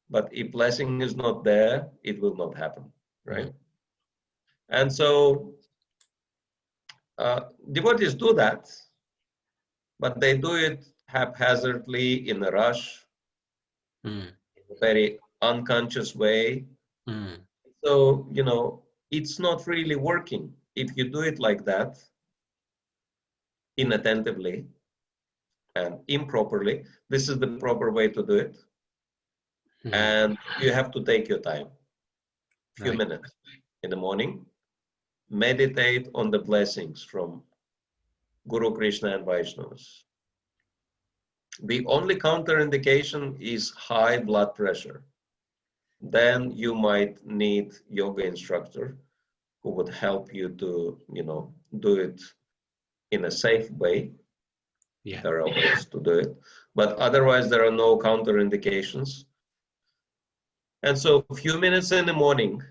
but if blessing is not there, it will not happen, right? And so devotees do that, but they do it haphazardly, in a rush, in a very unconscious way. So, you know, it's not really working. If you do it like that, inattentively and improperly, this is the proper way to do it. And you have to take your time, few Right. minutes in the morning, meditate on the blessings from Guru, Krishna and Vaishnavas. The only counterindication is high blood pressure. Then you might need yoga instructor who would help you to, do it in a safe way. Yeah. There are ways to do it, but otherwise there are no counterindications. And so a few minutes in the morning,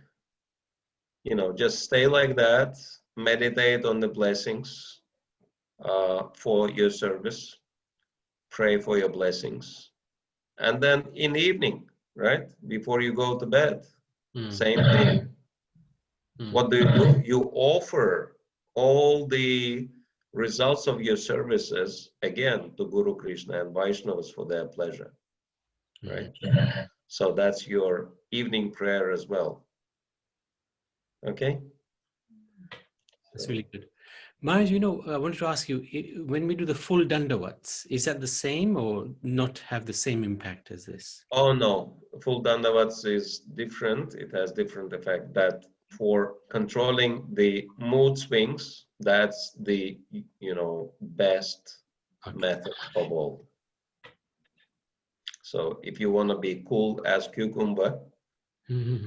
just stay like that, meditate on the blessings for your service, pray for your blessings. And then in the evening, right, before you go to bed, same thing. What do? You offer all the results of your services again to Guru, Krishna and Vaishnavas for their pleasure, right? So that's your evening prayer as well. Okay? That's really good. Maharaj, I wanted to ask you, when we do the full dandavats, is that the same or not have the same impact as this? Oh no, full dandavats is different. It has different effect. That for controlling the mood swings, that's the best method of all. So if you want to be cool as cucumber,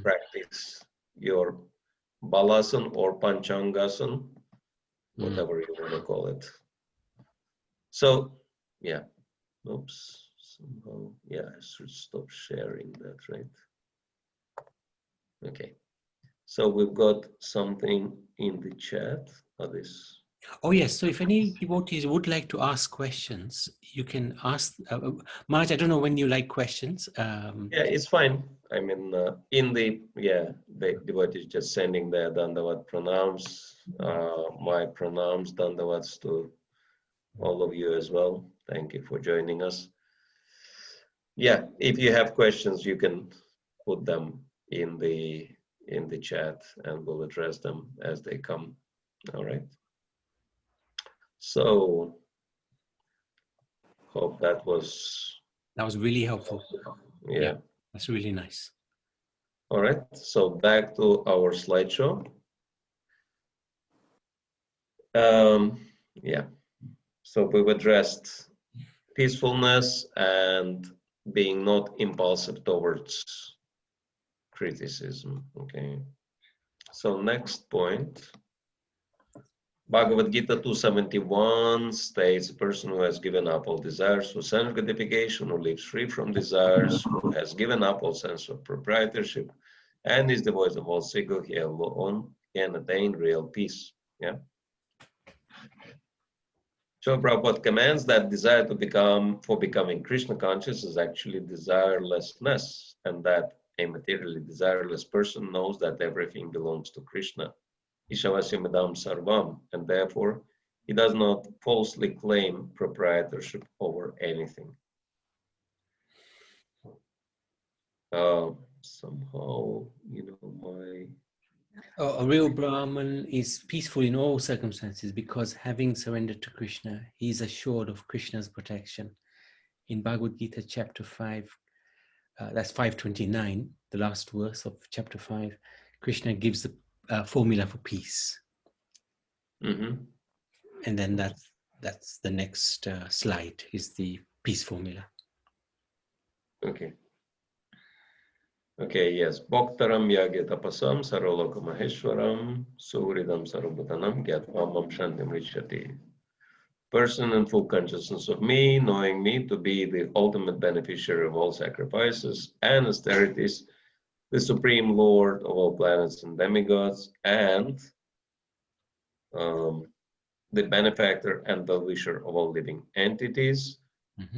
practice your balasan or panchangasan, whatever you want to call it. So yeah, oops, somehow, yeah, I should stop sharing that, right? Okay, so we've got something in the chat. Oh yes, so if any devotees would like to ask questions, you can ask. Maharaj, I don't know when you like questions. Yeah, it's fine. I mean, the devotee is just sending their dandavat pranams, my pranams, dandavats to all of you as well. Thank you for joining us. Yeah, if you have questions, you can put them in the chat and we'll address them as they come. All right. So hope that was really helpful. Yeah, that's really nice. All right, so back to our slideshow. Yeah, so we've addressed peacefulness and being not impulsive towards criticism. Okay, so next point. Bhagavad Gita 271 states a person who has given up all desires for sense gratification, who lives free from desires, who has given up all sense of proprietorship, and is devoid of all ego, he alone can attain real peace. Yeah. So Prabhupada commands that desire for becoming Krishna conscious is actually desirelessness, and that a materially desireless person knows that everything belongs to Krishna. Ishavasyamidam sarvam, and therefore he does not falsely claim proprietorship over anything. Somehow, A real Brahman is peaceful in all circumstances because having surrendered to Krishna, he is assured of Krishna's protection. In Bhagavad Gita chapter 5, that's 529, the last verse of chapter 5, Krishna gives the formula for peace. And then that's the next slide is the peace formula. Okay, yes. Bhaktaram yagya tapasam saroloka maheshwaram suhridam sarubhatanam gyatmamam shantim richyati. Person in full consciousness of me, knowing me to be the ultimate beneficiary of all sacrifices and austerities, the supreme lord of all planets and demigods, and the benefactor and the wisher of all living entities,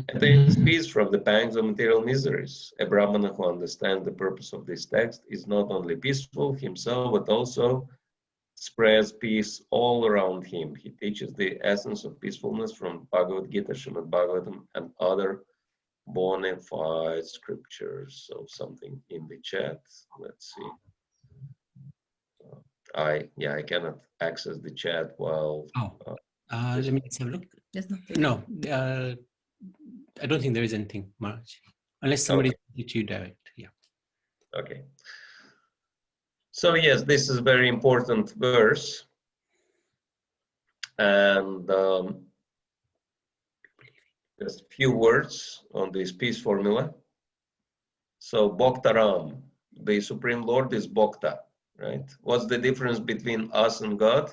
attains peace from the pangs of material miseries. A Brahmana who understands the purpose of this text is not only peaceful himself, but also spreads peace all around him. He teaches the essence of peacefulness from Bhagavad Gita, Srimad Bhagavatam, and other bona fide scriptures. So something in the chat. Let's see. I cannot access the chat while. Let me have a look. No, I don't think there is anything, Maharaj, unless somebody sent it to you direct. Okay. So yes, this is a very important verse. And just few words on this peace formula. So Bhaktaram, the Supreme Lord is Bhakta, right? What's the difference between us and God?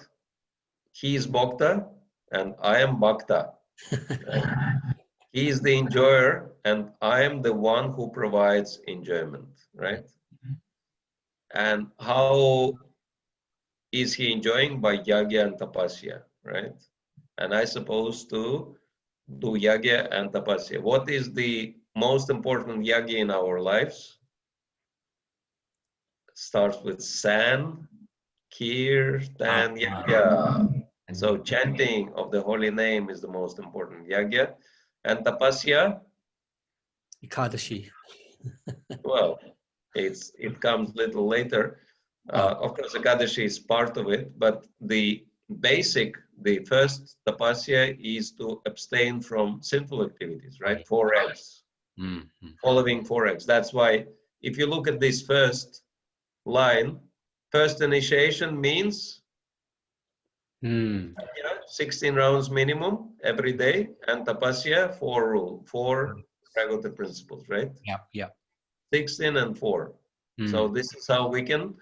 He is Bhakta and I am Bhakta. Right? He is the enjoyer and I am the one who provides enjoyment, right? And how is he enjoying? By yagya and tapasya, right? And I supposed to do yagya and tapasya. What is the most important yagya in our lives? Starts with san, kirtan, yagya. So chanting of the holy name is the most important yagya. And tapasya, Ekadashi. well, it comes a little later. Of course, Ekadashi is part of it, but the first tapasya is to abstain from sinful activities, right? 4x, following 4x. That's why if you look at this first line, first initiation means 16 rounds minimum every day, and tapasya, 4 Pragata principles, right? Yeah. 16 and 4. So this is how we can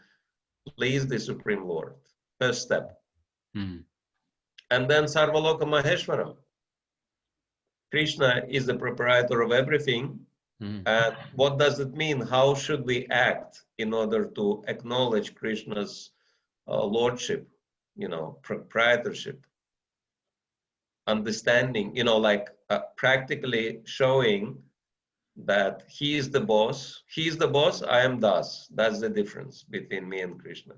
please the Supreme Lord. First step. And then Sarvaloka Maheshwaram. Krishna is the proprietor of everything. And what does it mean? How should we act in order to acknowledge Krishna's lordship, proprietorship, understanding, like practically showing that he is the boss. He is the boss, I am Das. That's the difference between me and Krishna,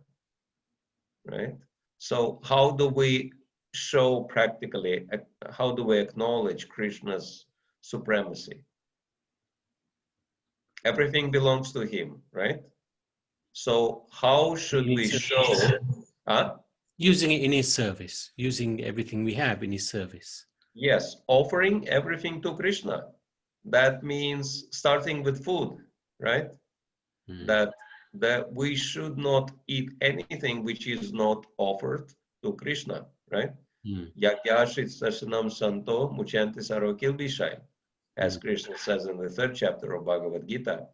right? So how do we show practically, how do we acknowledge Krishna's supremacy? Everything belongs to him, right? So how should we show? Using it in his service, using everything we have in his service. Yes, offering everything to Krishna. That means starting with food, right? That we should not eat anything which is not offered to Krishna, right? Yagyashit sarsanam santo muchanti sarokil bishai, as Krishna says in the 3rd chapter of Bhagavad Gita.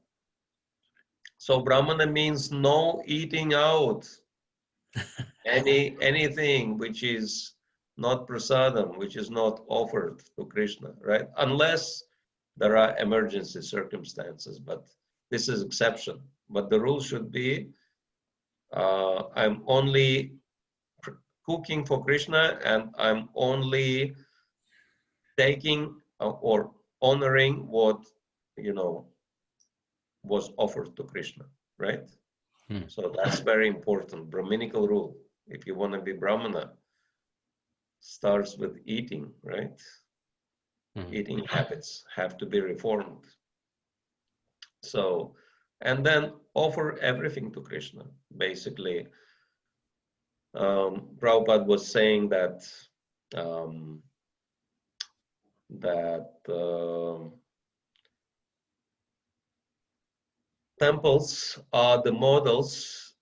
So Brahmana means no eating out anything which is not prasadam, which is not offered to Krishna, right? Unless there are emergency circumstances, but this is exception. But the rule should be, I'm only cooking for Krishna and I'm only taking or honoring what, was offered to Krishna, right? So that's very important, Brahminical rule. If you want to be Brahmana, starts with eating, right? Eating habits have to be reformed. So, and then offer everything to Krishna. Basically, Prabhupada was saying that temples are the models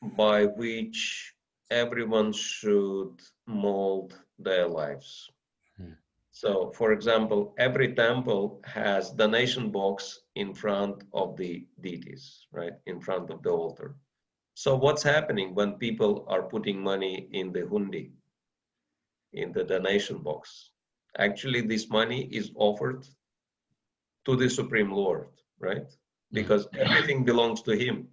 by which everyone should mold their lives. So, for example, every temple has donation box in front of the deities, right? In front of the altar. So what's happening when people are putting money in the hundi, in the donation box? Actually, this money is offered to the Supreme Lord, right? Because everything belongs to him.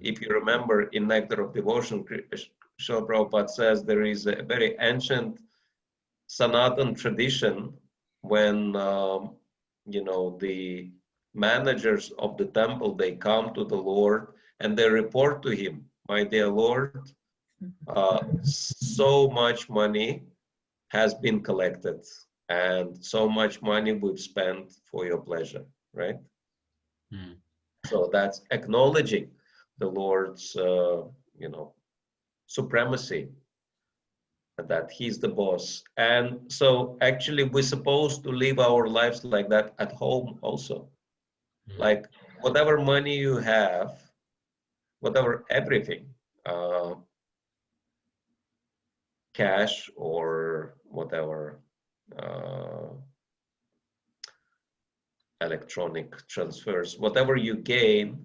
If you remember in Nectar of Devotion, Srila Prabhupada says there is a very ancient Sanatan tradition when, the managers of the temple, they come to the Lord and they report to him, my dear Lord, so much money has been collected and so much money we've spent for your pleasure, right? So that's acknowledging the Lord's, supremacy, that he's the boss. And so actually we're supposed to live our lives like that at home also. Like whatever money you have, whatever everything, cash or whatever, electronic transfers, whatever you gain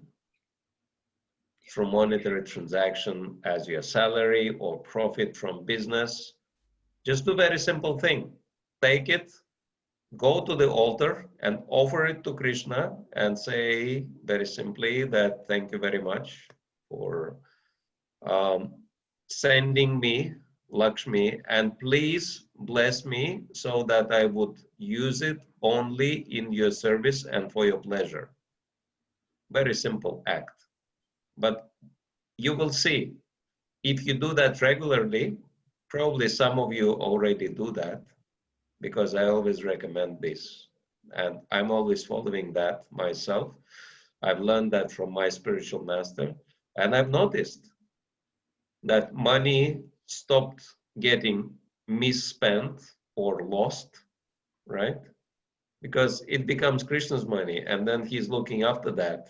from monetary transaction as your salary or profit from business, just do very simple thing. Take it, go to the altar and offer it to Krishna and say very simply that thank you very much for sending me Lakshmi, and please bless me so that I would use it only in your service and for your pleasure. Very simple act. But you will see, if you do that regularly, probably some of you already do that, because I always recommend this. And I'm always following that myself. I've learned that from my spiritual master. And I've noticed that money stopped getting misspent or lost, right? Because it becomes Krishna's money, and then he's looking after that.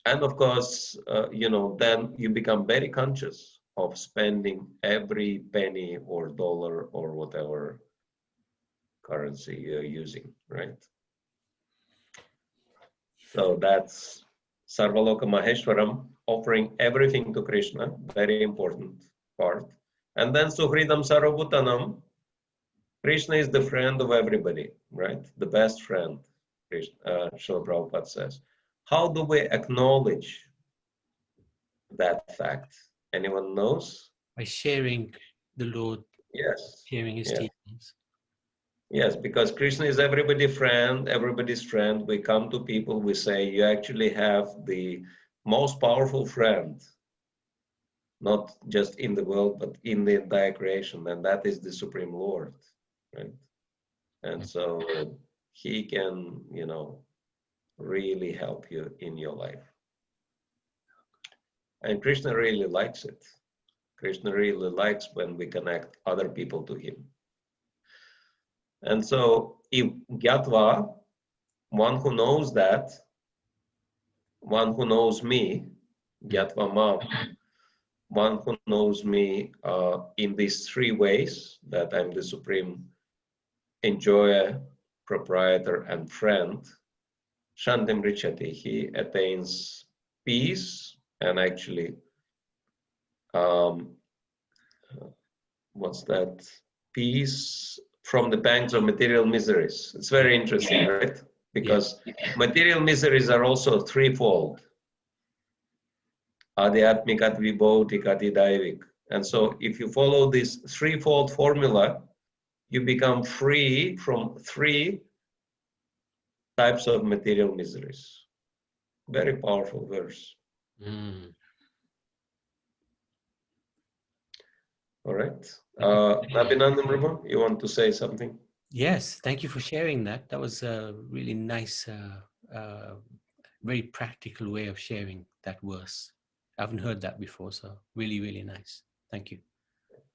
And of course, then you become very conscious of spending every penny or dollar or whatever currency you're using, right? So that's Sarvaloka Maheshwaram, offering everything to Krishna, very important part. And then Suhridam Sarvabhutanam, Krishna is the friend of everybody, right? The best friend, Srila Prabhupada says. How do we acknowledge that fact? Anyone knows? By sharing the Lord, Yes. sharing his teachings. Yes, because Krishna is everybody's friend. We come to people, we say, you actually have the most powerful friend, not just in the world, but in the entire creation, and that is the Supreme Lord, right? And so he can, really help you in your life. And Krishna really likes it. Krishna really likes when we connect other people to him. And so if Gyatva, one who knows that, one who knows me, Gyatva Mam, one who knows me in these three ways, that I'm the supreme enjoyer, proprietor, and friend, Shantim Richati, he attains peace and actually, what's that? Peace from the pangs of material miseries. It's very interesting, right? Because material miseries are also threefold. Adhyatmikat, vibhautik, adidaivik. And so if you follow this threefold formula, you become free from three types of material miseries. Very powerful verse. All right. Nabinandam Prabhu, you want to say something? Yes, thank you for sharing that. That was a really nice, very practical way of sharing that verse. I haven't heard that before, so really, really nice. Thank you.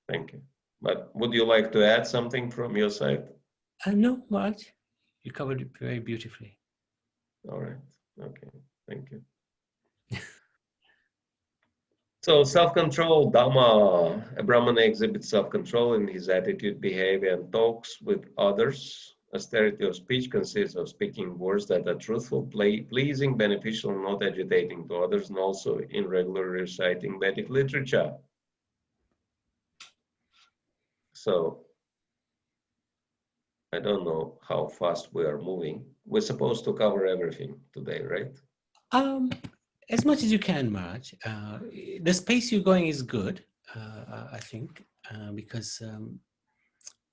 Thank you. But would you like to add something from your side? No, Maharaj. You covered it very beautifully. All right. Okay. Thank you. So self-control, Dhamma, a Brahmana exhibits self-control in his attitude, behavior, and talks with others. Austerity of speech consists of speaking words that are truthful, pleasing, beneficial, not agitating to others, and also in regularly reciting Vedic literature. So, I don't know how fast we are moving. We're supposed to cover everything today, right? As much as you can, Maharaj. The space you're going is good, I think, because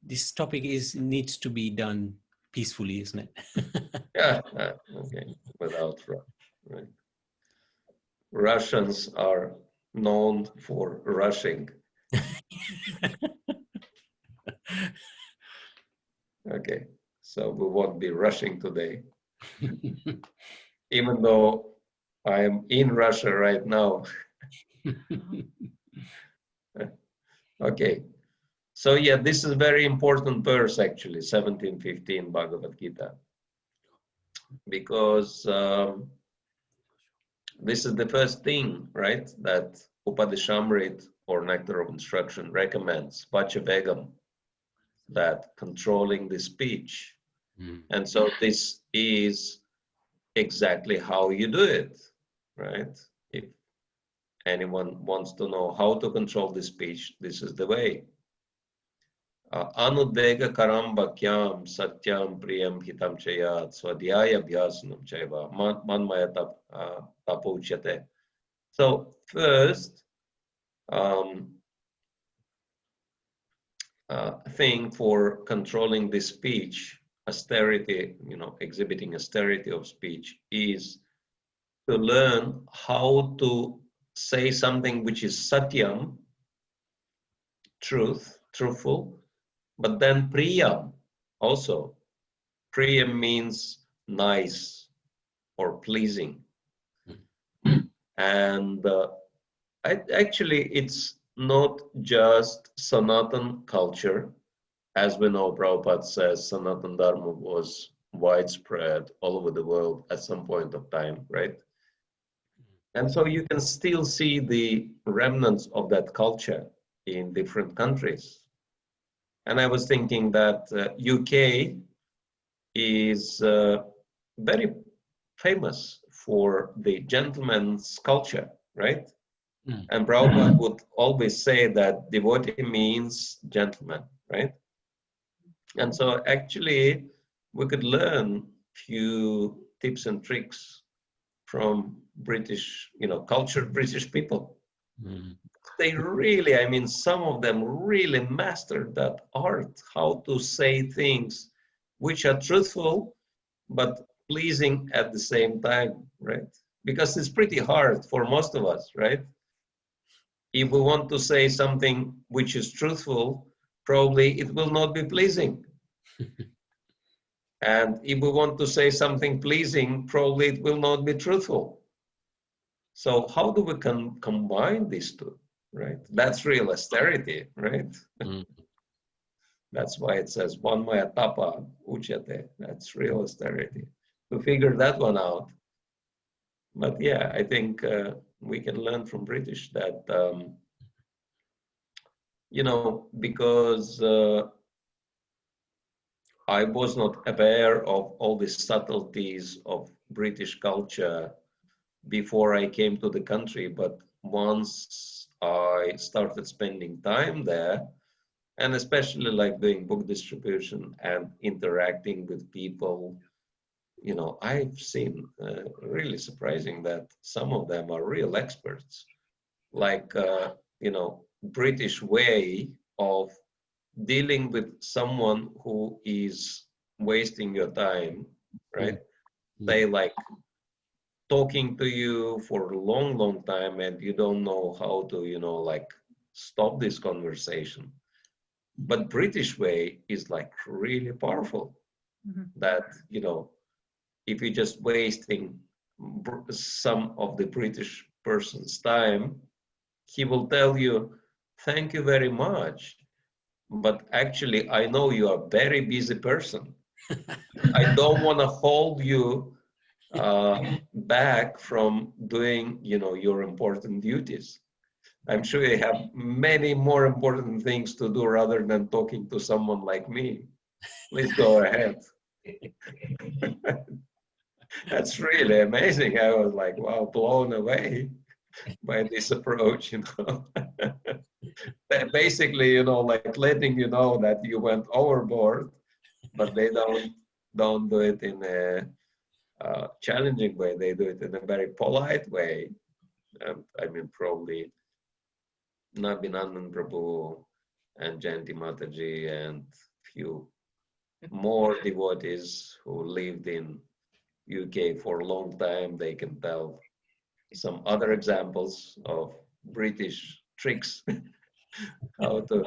this topic needs to be done peacefully, isn't it? Yeah, okay, without rush, right? Russians are known for rushing. Okay, so we won't be rushing today. Even though I am in Russia right now. Okay, so yeah, this is a very important verse actually, 17:15 Bhagavad Gita. because this is the first thing, right, that Upadeshamrit or Nectar of Instruction recommends, Vachavegam, that controlling the speech. And so this is exactly how you do it, right? If anyone wants to know how to control the speech, this is the way. Anudvega karam bhakyam satyam priyam hitam chayat swadhyaya abhyasanam chaiva manmaya tapouchyate. So first thing for controlling the speech, austerity, exhibiting austerity of speech, is to learn how to say something which is satyam, truthful, but then priyam also. Priyam means nice or pleasing. And actually, it's not just Sanatan culture. As we know, Prabhupada says Sanatan Dharma was widespread all over the world at some point of time, right? And so you can still see the remnants of that culture in different countries. And I was thinking that UK is very famous for the gentleman's culture, right? And Prabhupada would always say that devotee means gentleman, right? And so actually we could learn few tips and tricks from British, cultured British people. They really, I mean, some of them really mastered that art, how to say things which are truthful, but pleasing at the same time, right? Because it's pretty hard for most of us, right? If we want to say something which is truthful, probably it will not be pleasing. And if we want to say something pleasing, probably it will not be truthful. So how do we combine these two, right? That's real austerity, right? That's why it says, Vanmaya tapa uchyate. That's real austerity. To figure that one out. But yeah, I think we can learn from British that, because I was not aware of all the subtleties of British culture before I came to the country, but once I started spending time there, and especially like doing book distribution and interacting with people, I've seen really surprising that some of them are real experts. Like, British way of dealing with someone who is wasting your time, right? They like talking to you for a long, long time and you don't know how to, stop this conversation. But British way is like really powerful. That, if you're just wasting some of the British person's time, he will tell you, thank you very much. But actually, I know you are a very busy person. I don't want to hold you back from doing, your important duties. I'm sure you have many more important things to do rather than talking to someone like me. Please go ahead. That's really amazing. I was like, wow, blown away by this approach, Basically, like letting you know that you went overboard, but they don't do it in a challenging way. They do it in a very polite way. I mean, probably Nabinandan Prabhu and Jayanti Mataji and few more devotees who lived in UK for a long time, they can tell some other examples of British tricks, how to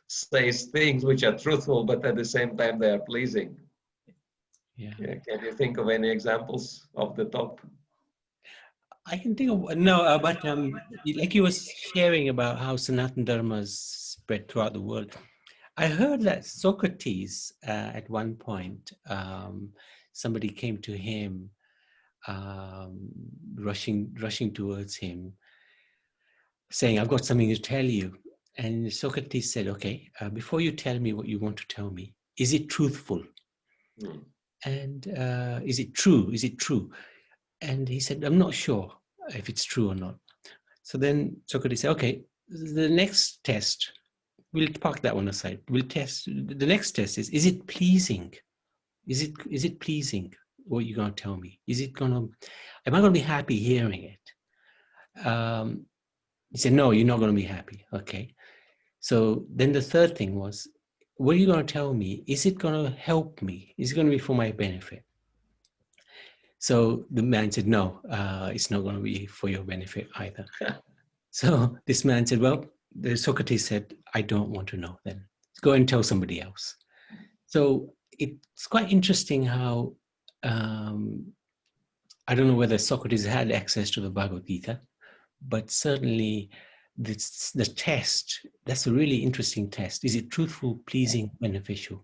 say things which are truthful, but at the same time they are pleasing. Yeah. Can you think of any examples off the top? I can think of no, but like you was sharing about how Sanatana Dharma is spread throughout the world. I heard that Socrates at one point somebody came to him, rushing towards him, saying, I've got something to tell you. And Socrates said, okay, before you tell me what you want to tell me, is it truthful? Mm. And is it true? Is it true? And he said, I'm not sure if it's true or not. So then Socrates said, okay, the next test, we'll park that one aside. We'll test, the next test is it pleasing? Is it pleasing what you're going to tell me? Am I going to be happy hearing it? He said, no, you're not going to be happy. Okay. So then the third thing was, what are you going to tell me? Is it going to help me? Is it going to be for my benefit? So the man said, no, it's not going to be for your benefit either. So this man said, well, Socrates said, I don't want to know then. Go and tell somebody else. So it's quite interesting how, I don't know whether Socrates had access to the Bhagavad Gita, but certainly the test, that's a really interesting test. Is it truthful, pleasing, beneficial?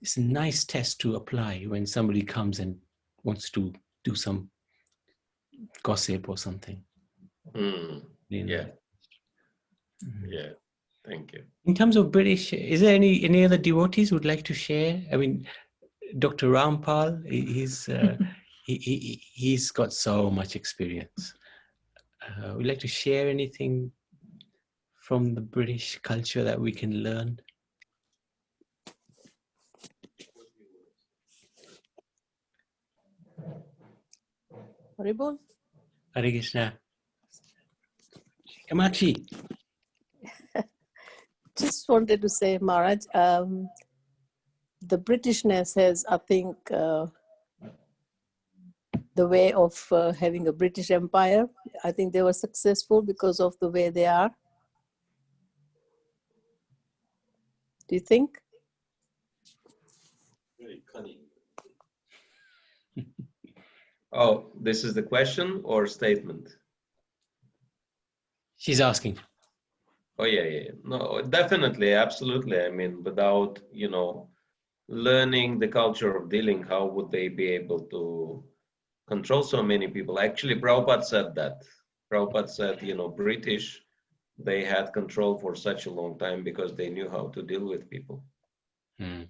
It's a nice test to apply when somebody comes and wants to do some gossip or something. Mm. You know? Yeah. Yeah. Thank you. In terms of British, is there any other devotees who would like to share? I mean, Dr. Rampal, he's got so much experience. Would you like to share anything from the British culture that we can learn? Haribol? Hare Krishna. Kamachi. Just wanted to say, Maharaj, the Britishness has, I think, the way of having a British Empire. I think they were successful because of the way they are. Do you think? Very cunning. Oh, this is the question or statement? She's asking. Oh, yeah. No, definitely, absolutely. I mean, without, learning the culture of dealing, how would they be able to control so many people? Actually, Prabhupada said that. Prabhupada said, British, they had control for such a long time because they knew how to deal with people. Hmm.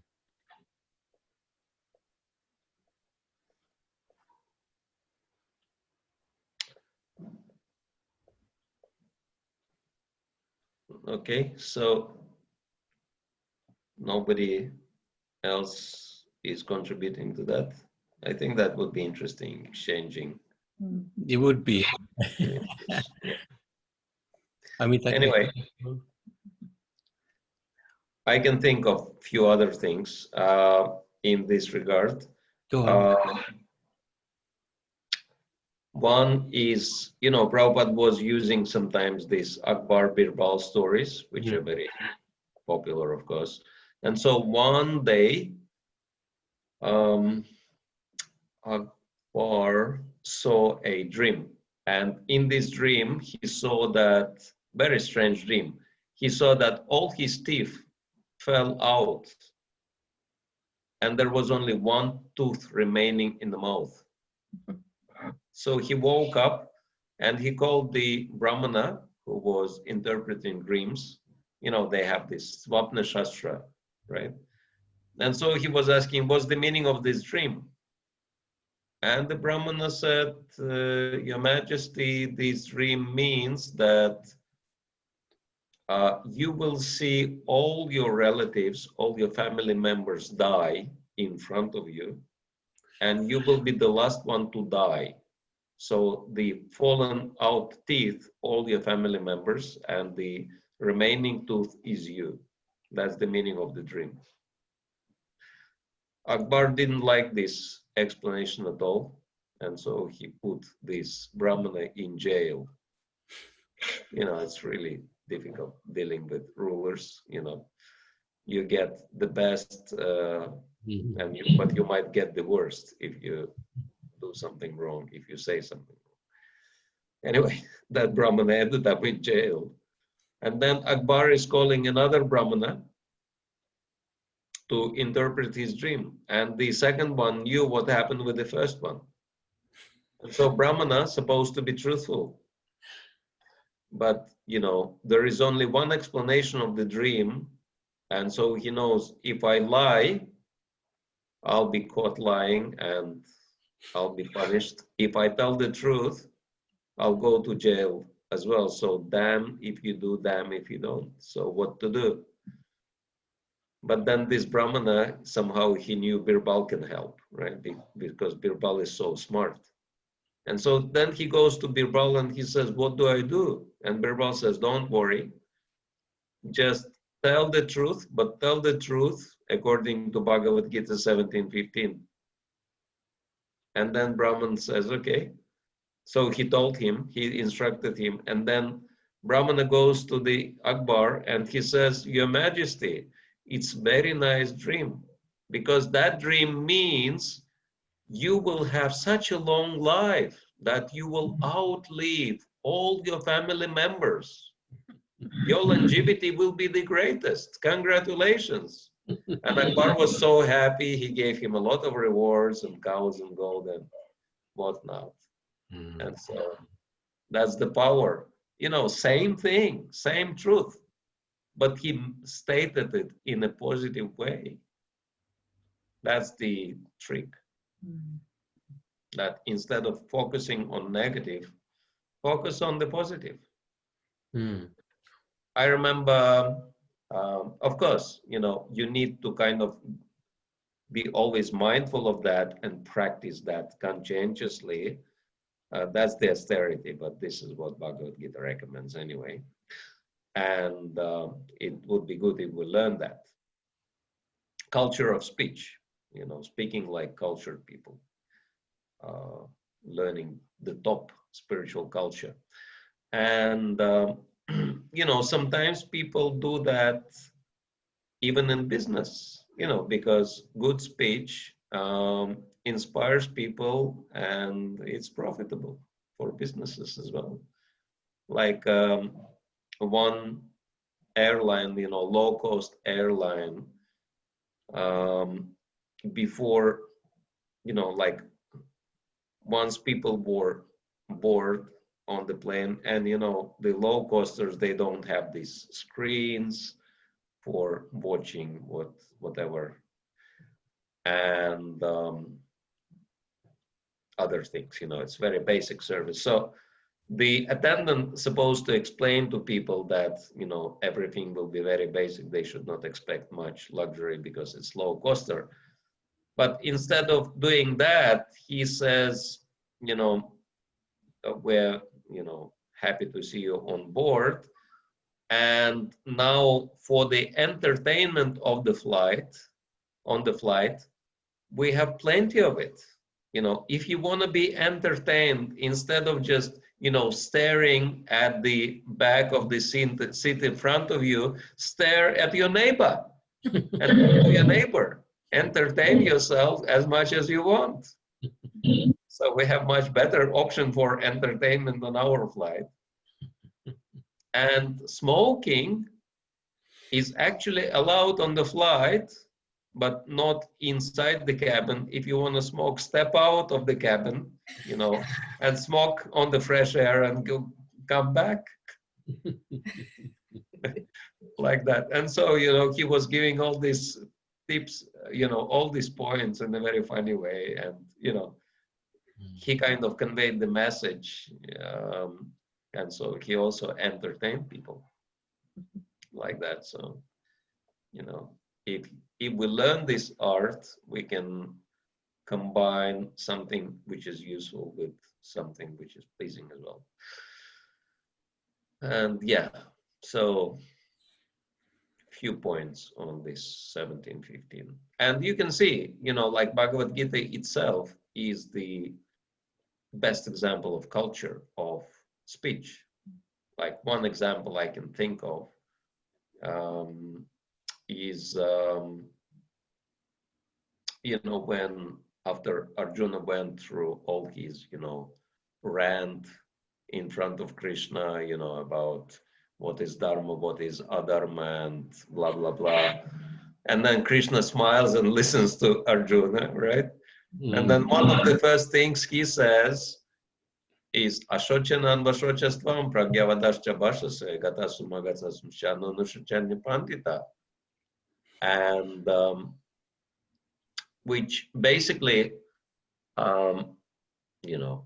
Okay, so nobody else is contributing to that. I think that would be interesting, exchanging. It would be. Yeah. I mean, Anyway, I can think of a few other things in this regard. go on. One is, Prabhupada was using sometimes these Akbar Birbal stories, which are very popular, of course. And so one day, Akbar saw a dream. And in this dream, he saw that very strange dream. He saw that all his teeth fell out and there was only one tooth remaining in the mouth. So he woke up and he called the Brahmana who was interpreting dreams. They have this Swapna Shastra, right? And so he was asking, what's the meaning of this dream? And the Brahmana said, Your Majesty, this dream means that you will see all your relatives, all your family members die in front of you, and you will be the last one to die. So the fallen out teeth, all your family members, and the remaining tooth is you. That's the meaning of the dream. Akbar didn't like this explanation at all, and so he put this Brahmana in jail. It's really difficult dealing with rulers. You get the best, but you might get the worst if you do something wrong, if you say something wrong. Anyway, that Brahmana ended up in jail. And then Akbar is calling another Brahmana to interpret his dream. And the second one knew what happened with the first one. And so Brahmana supposed to be truthful. But, you know, there is only one explanation of the dream. And so he knows if I lie, I'll be caught lying and I'll be punished. If I tell the truth, I'll go to jail as well. So damn if you do, damn if you don't. So what to do? But then this Brahmana, somehow he knew Birbal can help, right? Because Birbal is so smart. And so then he goes to Birbal and he says, what do I do? And Birbal says, don't worry. Just tell the truth, but tell the truth according to Bhagavad Gita 17:15. And then Brahman says, okay. So he told him, he instructed him. And then Brahmana goes to the Akbar and he says, Your Majesty, it's very nice dream, because that dream means you will have such a long life that you will outlive all your family members. Your longevity will be the greatest. Congratulations. And Akbar was so happy, he gave him a lot of rewards and cows and gold and whatnot. And so that's the power. You know, same thing, same truth, but he stated it in a positive way. That's the trick. That instead of focusing on negative, focus on the positive. I remember, of course, you know, you need to kind of be always mindful of that and practice that conscientiously. That's the austerity, but this is what Bhagavad Gita recommends anyway. And it would be good if we learn that. Culture of speech, you know, speaking like cultured people, learning the top spiritual culture. And, you know, sometimes people do that even in business, you know, because good speech inspires people and it's profitable for businesses as well. Like one airline, you know, low-cost airline, before, you know, like once people were bored on the plane, and you know, the low costers, they don't have these screens for watching whatever and other things, you know, it's very basic service. So the attendant supposed to explain to people that, you know, everything will be very basic. They should not expect much luxury because it's low coster. But instead of doing that, he says, you know, we're, you know, happy to see you on board. And now for the entertainment of the flight, on the flight, we have plenty of it. You know, if you want to be entertained, instead of just, you know, staring at the back of the seat in front of you, stare at your neighbor and talk to your neighbor. Entertain yourself as much as you want. So we have much better option for entertainment on our flight. And smoking is actually allowed on the flight, but not inside the cabin. If you want to smoke, step out of the cabin, you know, and smoke on the fresh air and come back. Like that. And so, you know, he was giving all these tips, you know, all these points in a very funny way. And, you know, he kind of conveyed the message. And so he also entertained people like that. So, you know, if we learn this art, we can combine something which is useful with something which is pleasing as well. And yeah, so few points on this 17:15. And you can see, you know, like Bhagavad Gita itself is the best example of culture of speech. Like one example I can think of is, you know, when after Arjuna went through all his, you know, rant in front of Krishna, you know, about what is dharma, what is adharma, and blah, blah, blah. And then Krishna smiles and listens to Arjuna, right? And then one of the first things he says is Ashochanan Vashochastvam Pragyavadascha Bhashase Gatasumagatasum Shano Nushuchanya Pandita. And which basically, you know,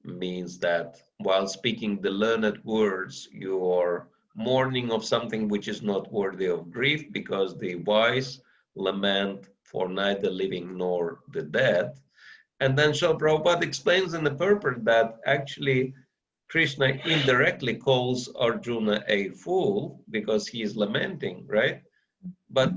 means that while speaking the learned words, you are mourning of something which is not worthy of grief, because the wise lament for neither living nor the dead. And then Srila Prabhupada explains in the purport that actually Krishna indirectly calls Arjuna a fool because he is lamenting, right? But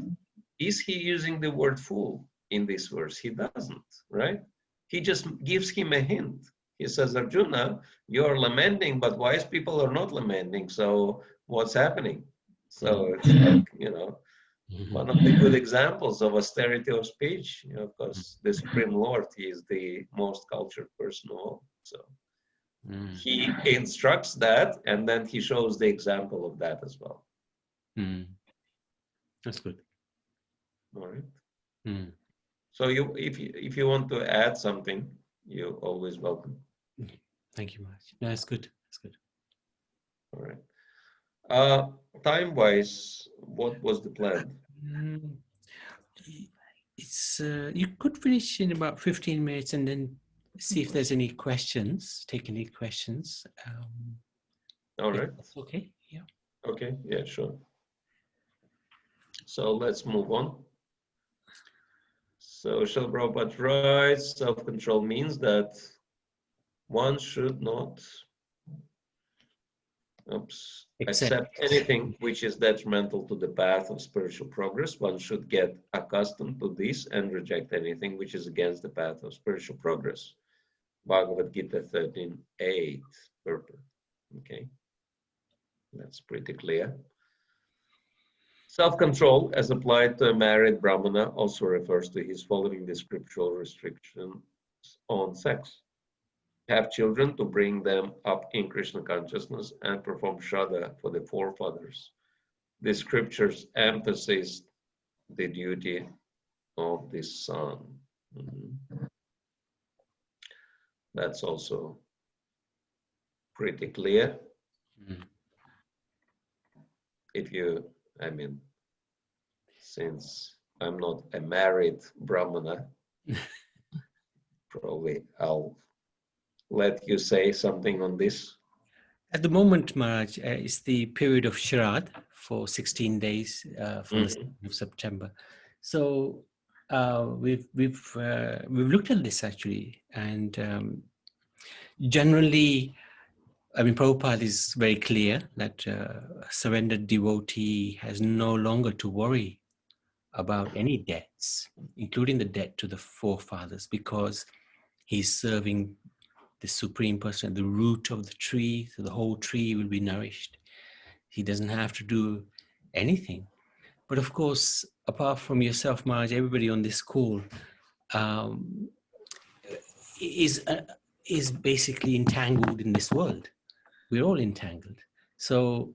is he using the word fool in this verse? He doesn't, right? He just gives him a hint. He says, Arjuna, you're lamenting, but wise people are not lamenting. So what's happening? So it's like, you know, one of the good examples of austerity of speech. You know, of course, the Supreme Lord, he is the most cultured person of all. So he instructs that, and then he shows the example of that as well. That's good. All right. So if you want to add something, you're always welcome. Thank you much. No, that's good. That's good. All right. Time-wise, what was the plan? It's you could finish in about 15 minutes and then see if there's any questions. Take any questions. All right. Okay. Yeah. Okay. Yeah. Sure. So let's move on. So Srila Prabhupada writes, self-control means that one should not accept anything which is detrimental to the path of spiritual progress. One should get accustomed to this and reject anything which is against the path of spiritual progress. Bhagavad Gita 13:8 purport. Okay, that's pretty clear. Self-control, as applied to a married Brahmana, also refers to his following the scriptural restrictions on sex. Have children to bring them up in Krishna consciousness and perform Shraddha for the forefathers. The scriptures emphasize the duty of the son. That's also pretty clear. If you, I mean, since I'm not a married Brahmana, probably I'll let you say something on this. At the moment, Maharaj, it's the period of Shraddha for 16 days from the 2nd of September. So we've looked at this actually, and generally, I mean, Prabhupada is very clear that a surrendered devotee has no longer to worry about any debts, including the debt to the forefathers, because he's serving the Supreme Person at the root of the tree, so the whole tree will be nourished. He doesn't have to do anything. But of course, apart from yourself, Maharaj, everybody on this call is basically entangled in this world. We're all entangled. So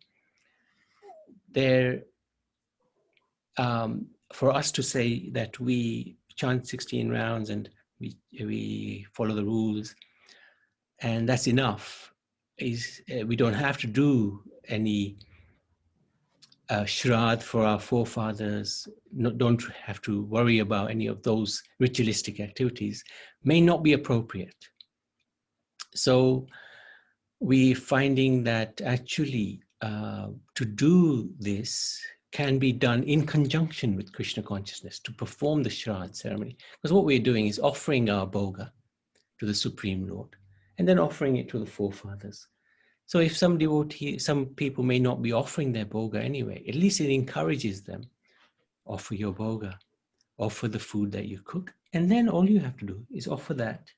there, for us to say that we chant 16 rounds and we follow the rules, and that's enough, is we don't have to do any Shraddha for our forefathers, don't have to worry about any of those ritualistic activities, may not be appropriate. So we're finding that actually to do this can be done in conjunction with Krishna consciousness to perform the Shraddha ceremony. Because what we're doing is offering our bhoga to the Supreme Lord and then offering it to the forefathers. So if some people may not be offering their bhoga anyway, at least it encourages them. Offer your bhoga, offer the food that you cook, and then all you have to do is offer that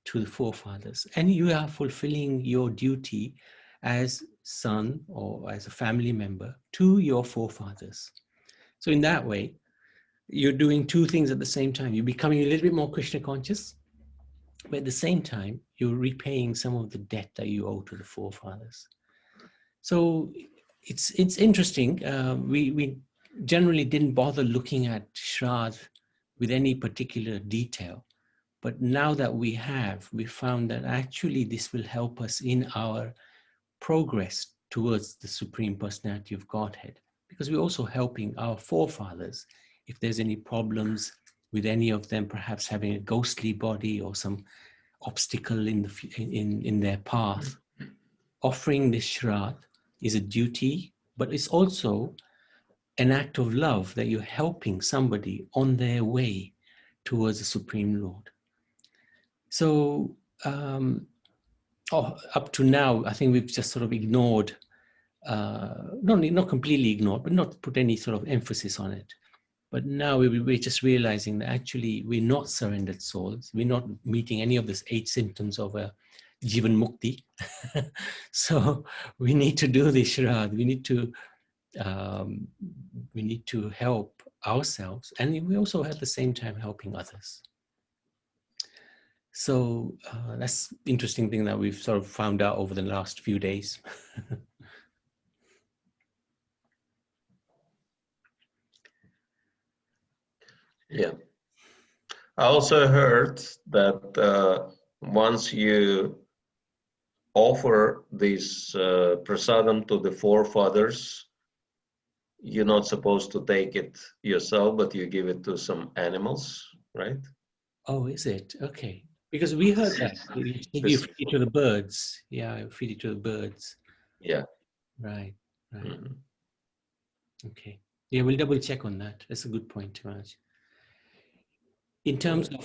to the forefathers. And you are fulfilling your duty as son or as a family member to your forefathers. So in that way, you're doing two things at the same time. You're becoming a little bit more Krishna conscious, but at the same time, you're repaying some of the debt that you owe to the forefathers. So it's interesting. generally didn't bother looking at Shraddha with any particular detail. But now that we found that actually this will help us in our progress towards the Supreme Personality of Godhead, because we're also helping our forefathers if there's any problems with any of them, perhaps having a ghostly body or some obstacle in their path. Offering this Shraddha is a duty, but it's also an act of love that you're helping somebody on their way towards the Supreme Lord. So up to now, I think we've just sort of ignored, not completely ignored, but not put any sort of emphasis on it. But now we're just realizing that actually we're not surrendered souls. We're not meeting any of these 8 symptoms of a Jivan Mukti. So we need to do this Shraddha. We need to help ourselves, and we also at the same time helping others. So that's interesting thing that we've sort of found out over the last few days. Yeah. I also heard that once you offer this prasadam to the forefathers, you're not supposed to take it yourself, but you give it to some animals, right? Oh, is it? Okay. Because we heard that. You feed it to the birds. Yeah, feed it to the birds. Yeah. Right, right. Mm-hmm. Okay. Yeah, we'll double check on that. That's a good point, Raj. In terms of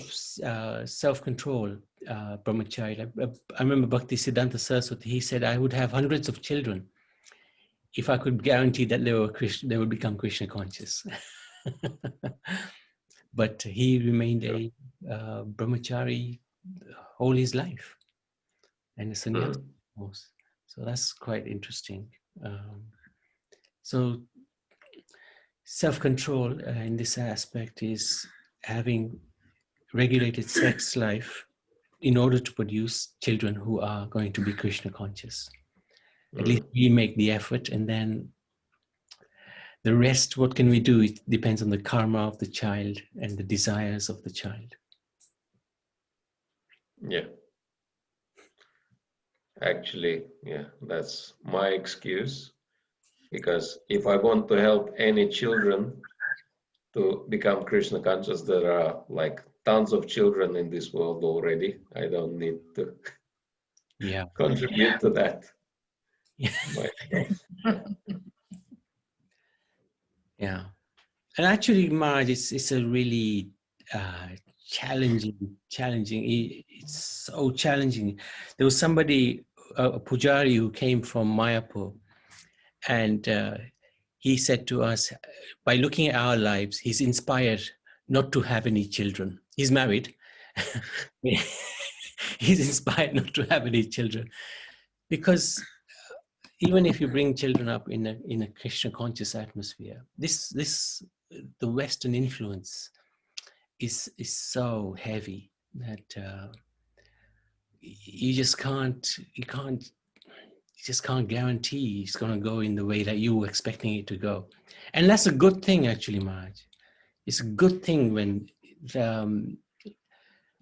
self-control, brahmachari, I remember Bhakti Siddhanta Saraswati, he said, I would have hundreds of children if I could guarantee that they would become Krishna conscious. But he remained a brahmachari all his life, and a sannyasi, of course. So that's quite interesting. So self-control in this aspect is having regulated sex life in order to produce children who are going to be Krishna conscious. At least we make the effort, and then the rest, what can we do? It depends on the karma of the child and the desires of the child. Yeah. Actually, yeah, that's my excuse. Because if I want to help any children to become Krishna conscious, there are like tons of children in this world already. I don't need to contribute to that. Yeah. And actually, Maharaj, it's a really challenging. It's so challenging. There was somebody, a pujari who came from Mayapur, and he said to us, by looking at our lives, he's inspired not to have any children. He's married. He's inspired not to have any children, because even if you bring children up in a Krishna conscious atmosphere, the Western influence is so heavy that you just can't guarantee it's going to go in the way that you were expecting it to go. And that's a good thing, actually, Maharaj. It's a good thing when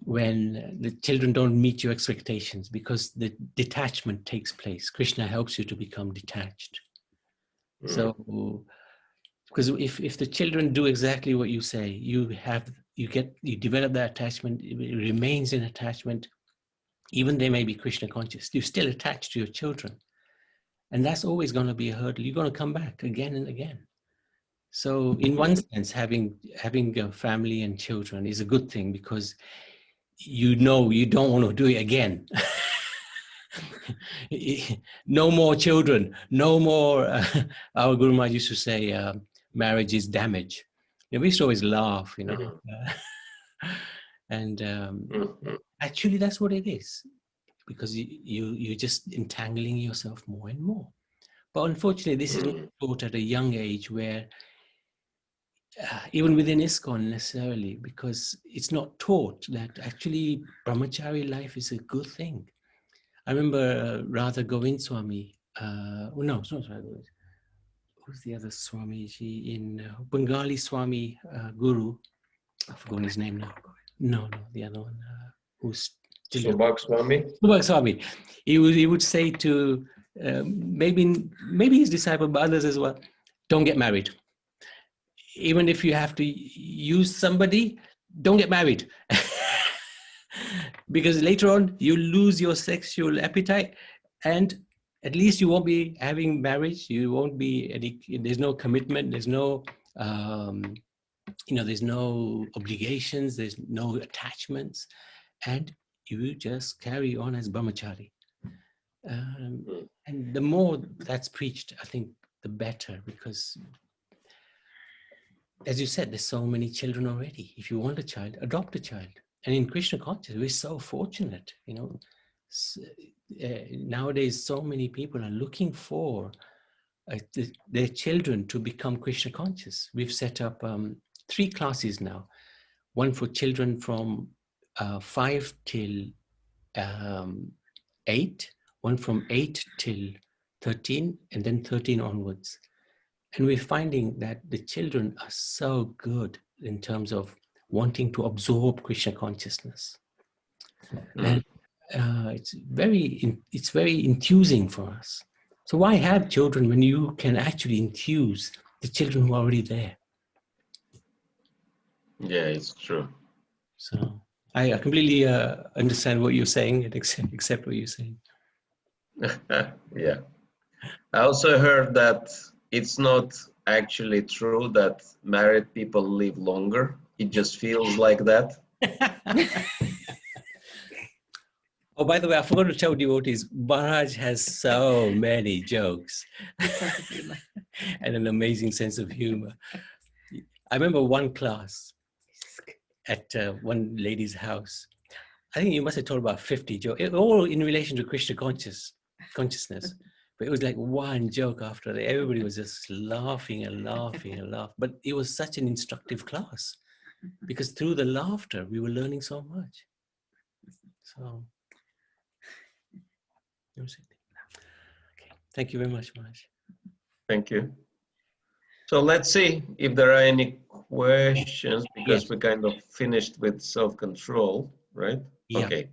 the children don't meet your expectations, because the detachment takes place. Krishna helps you to become detached. So, because if the children do exactly what you say, you develop that attachment, it remains in attachment. Even they may be Krishna conscious, you're still attached to your children. And that's always going to be a hurdle. You're going to come back again and again. So in one sense, having a family and children is a good thing, because you don't want to do it again. No more children, no more. Our Guru Maharaj used to say, marriage is damage. We used to always laugh, and actually that's what it is, because you're just entangling yourself more and more. But unfortunately, this is not taught at a young age, where even within ISKCON necessarily, because it's not taught that actually brahmachari life is a good thing. I remember Radha Govind Swami, no, it's not Radha Govind. who's the other Swamiji in Bengali Swami Guru? I forgot his name now. No, the other one who's still Subhak Swami. Subhak Swami. He would say to maybe his disciple, but others as well, don't get married. Even if you have to use somebody, don't get married. Because later on you lose your sexual appetite, and at least you won't be having marriage. You won't be there's no commitment. There's no there's no obligations. There's no attachments, and you just carry on as brahmachari. And the more that's preached, I think the better, because as you said, there's so many children already. If you want a child, adopt a child. And in Krishna consciousness, we're so fortunate, nowadays, so many people are looking for their children to become Krishna conscious. We've set up 3 classes now. One for children from 5 till 8, one from 8 till 13, and then 13 onwards. And we're finding that the children are so good in terms of wanting to absorb Krishna consciousness. And it's very enthusing for us. So why have children when you can actually enthuse the children who are already there? Yeah, it's true. So I completely understand what you're saying and accept what you're saying. Yeah. I also heard that it's not actually true that married people live longer. It just feels like that. Oh, by the way, I forgot to tell devotees, Maharaj has so many jokes and an amazing sense of humor. I remember one class at one lady's house. I think you must have told about 50 jokes, all in relation to Krishna consciousness. But it was like one joke after that. Everybody was just laughing and laughing and laughing. But it was such an instructive class because through the laughter, we were learning so much. So, okay. Thank you very much, Maharaj. Thank you. So let's see if there are any questions, because we kind of finished with self-control, right? Yeah. Okay.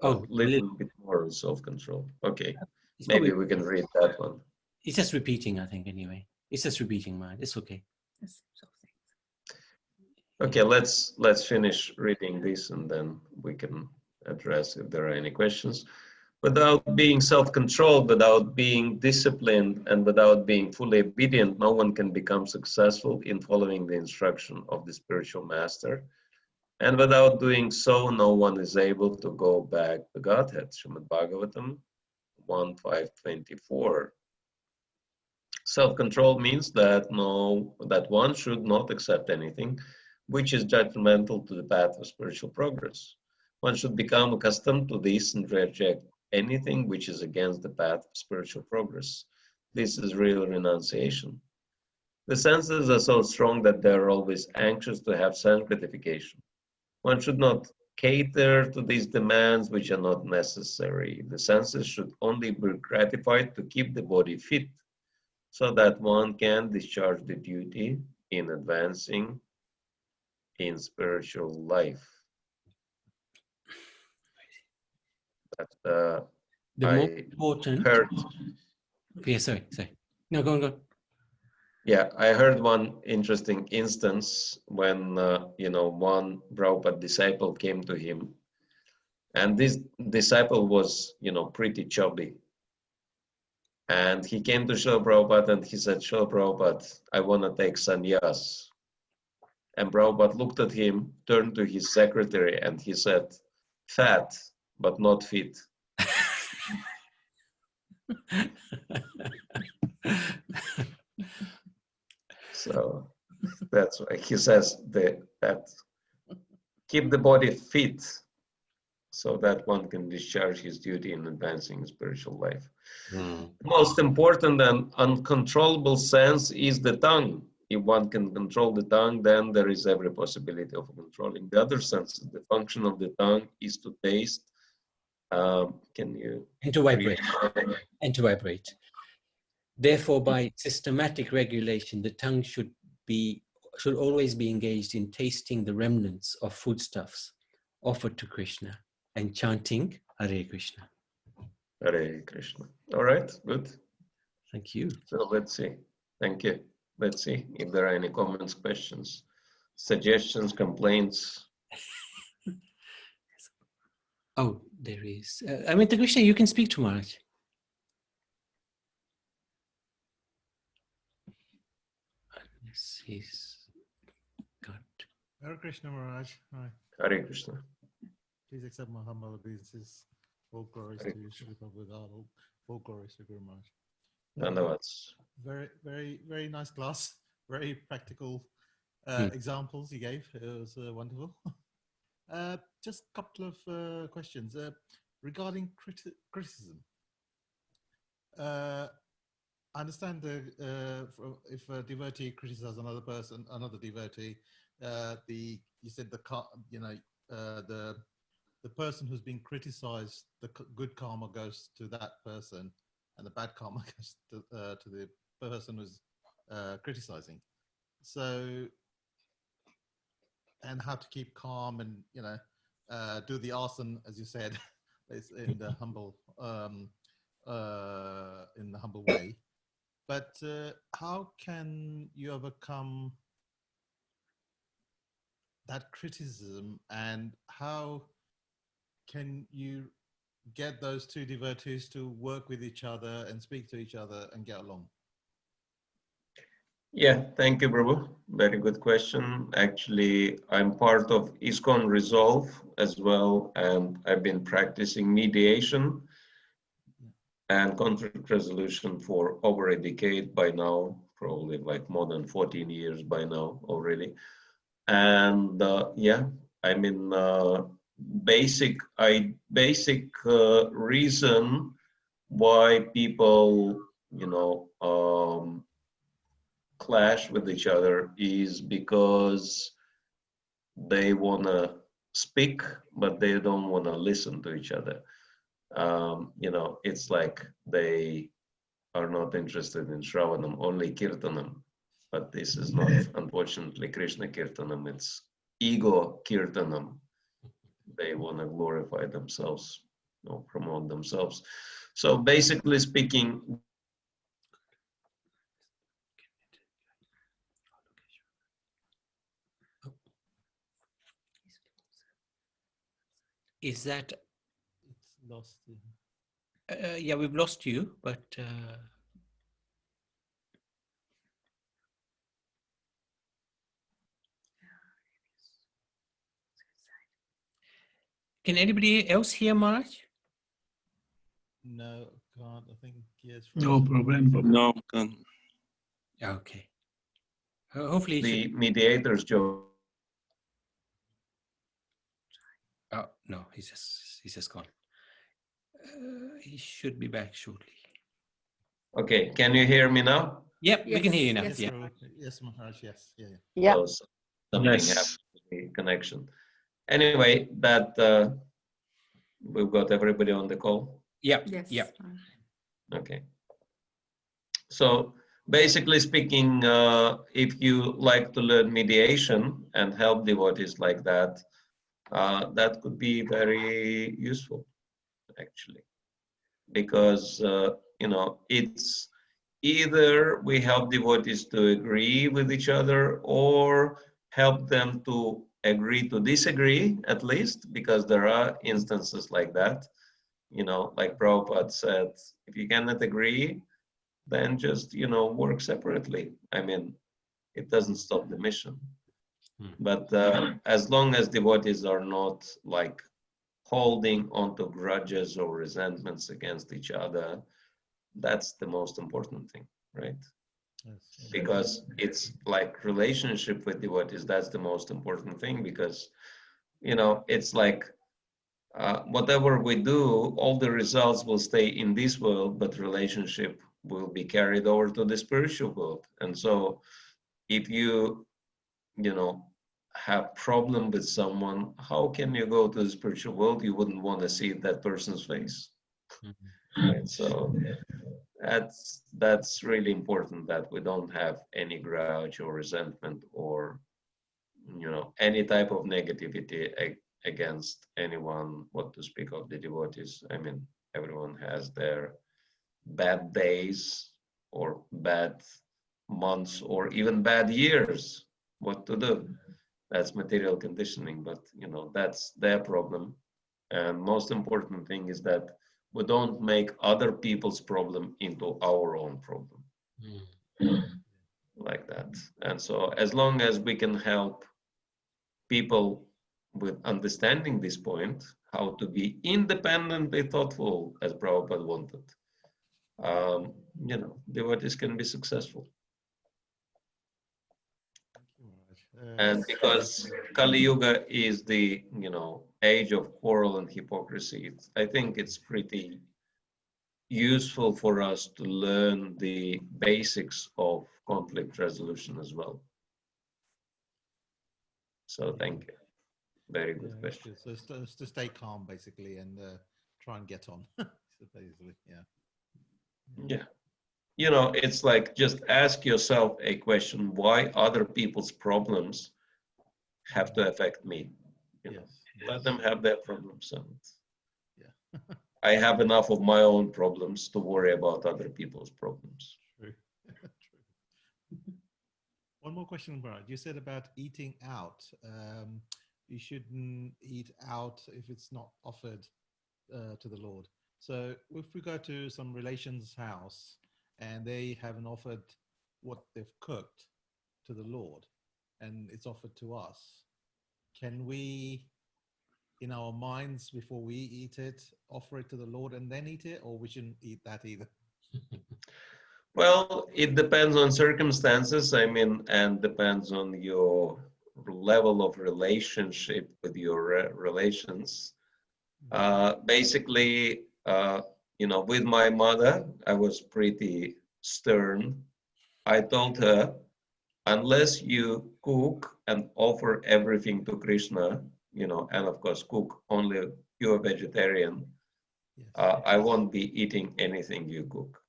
A little bit more self-control. Okay. It's Maybe probably, we can read that one. It's just repeating, I think, anyway. It's just repeating, Maharaj. It's okay. Okay, let's finish reading this and then we can address if there are any questions. Without being self-controlled, without being disciplined, and without being fully obedient, no one can become successful in following the instruction of the spiritual master. And without doing so, no one is able to go back to Godhead. Srimad Bhagavatam 1.5.24. Self-control means that one should not accept anything which is judgmental to the path of spiritual progress. One should become accustomed to this and reject anything which is against the path of spiritual progress. This is real renunciation. The senses are so strong that they are always anxious to have sense gratification. One should not cater to these demands which are not necessary. The senses should only be gratified to keep the body fit, so that one can discharge the duty in advancing in spiritual life. That the I most important. heard. Yeah, sorry. No, go on. Yeah, I heard one interesting instance when one Prabhupada disciple came to him, and this disciple was pretty chubby. And he came to Srila Prabhupada and he said, Srila Prabhupada, I want to take sannyas. And Prabhupada looked at him, turned to his secretary, and he said, fat, but not fit. So that's why he says that keep the body fit so that one can discharge his duty in advancing spiritual life. The most important and uncontrollable sense is the tongue. If one can control the tongue, then there is every possibility of controlling the other senses. The function of the tongue is to taste. Can you? And to vibrate. And to vibrate. Therefore, by systematic regulation, the tongue should always be engaged in tasting the remnants of foodstuffs offered to Krishna and chanting Hare Krishna. Hare Krishna. All right, good. Thank you. So let's see. Thank you. Let's see if there are any comments, questions, suggestions, complaints. Oh, there is. Amita Krishna, you can speak to Maharaj. Unless he's got. Hare Krishna Maharaj. Hi. Hare Krishna. Please accept my humble obeisances. All glories to you, Srila Prabhupada. All glories to Guru Maharaj. Dhanavats. Very, very, very nice class. Very practical examples you gave. It was wonderful. Just a couple of questions regarding criticism. I understand if a devotee criticizes another person, another devotee, you said the person who's been criticized, the good karma goes to that person, and the bad karma goes to the person who's criticizing. So, and how to keep calm and do the arson, as you said, in the humble way. But how can you overcome that criticism, and how can you get those two devotees to work with each other and speak to each other and get along? Yeah, thank you, Prabhu. Very good question. Actually, I'm part of ISKCON Resolve as well, and I've been practicing mediation and conflict resolution for over a decade by now, probably like more than 14 years by now already. And yeah, I mean, basic reason why people, clash with each other is because they want to speak, but they don't want to listen to each other. It's like they are not interested in Shravanam, only Kirtanam. But this is not, unfortunately, Krishna Kirtanam, it's ego Kirtanam. They want to glorify themselves, promote themselves. So basically speaking, Is that? It's lost. Yeah, we've lost you, but can anybody else hear Maharaj? No, can't. I think yes. No problem. No, can't. Okay. Hopefully, the mediator's job. Oh no, he's just gone. He should be back shortly. Okay, can you hear me now? Yep, we can hear you now. Yes, Yeah. yes, Maharaj. Yes, yeah. Yeah. So something happened to the connection. Anyway, that we've got everybody on the call. Yep. Yes. Yep. Okay. So basically speaking, if you like to learn mediation and help devotees like that, that could be very useful, actually, because it's either we help devotees to agree with each other or help them to agree to disagree, at least, because there are instances like that. Like Prabhupada said, if you cannot agree, then just, work separately. I mean, it doesn't stop the mission. But as long as devotees are not like holding onto grudges or resentments against each other, that's the most important thing, right? Yes. Because it's like relationship with devotees, that's the most important thing, because it's like whatever we do, all the results will stay in this world, but relationship will be carried over to the spiritual world. And so if you have problem with someone, how can you go to the spiritual world? You wouldn't want to see that person's face. Right? So that's really important, that we don't have any grudge or resentment or, you know, any type of negativity against anyone, what to speak of the devotees. I mean, everyone has their bad days or bad months or even bad years. What to do? That's material conditioning, but you know, that's their problem. And most important thing is that we don't make other people's problem into our own problem. Like that. And so as long as we can help people with understanding this point, how to be independently thoughtful as Prabhupada wanted, you know, devotees can be successful. And because Kali Yuga is the, you know, age of quarrel and hypocrisy, I think it's pretty useful for us to learn the basics of conflict resolution as well. So thank you. Very good question. So to stay calm, basically, and try and get on. So basically, Yeah. You know, it's like, just ask yourself a question: why other people's problems have to affect me? You know, let them have their problems. And I have enough of my own problems to worry about other people's problems. True. True. One more question, Brad. You said about eating out. You shouldn't eat out if it's not offered to the Lord. So if we go to some relation's house and they haven't offered what they've cooked to the Lord and it's offered to us, can we, in our minds, before we eat it, offer it to the Lord and then eat it, or we shouldn't eat that either? Well, it depends on circumstances, I mean, and depends on your level of relationship with your relations. Basically, you know, with my mother, I was pretty stern. I told her, unless you cook and offer everything to Krishna, you know, and of course cook only pure vegetarian, I won't be eating anything you cook.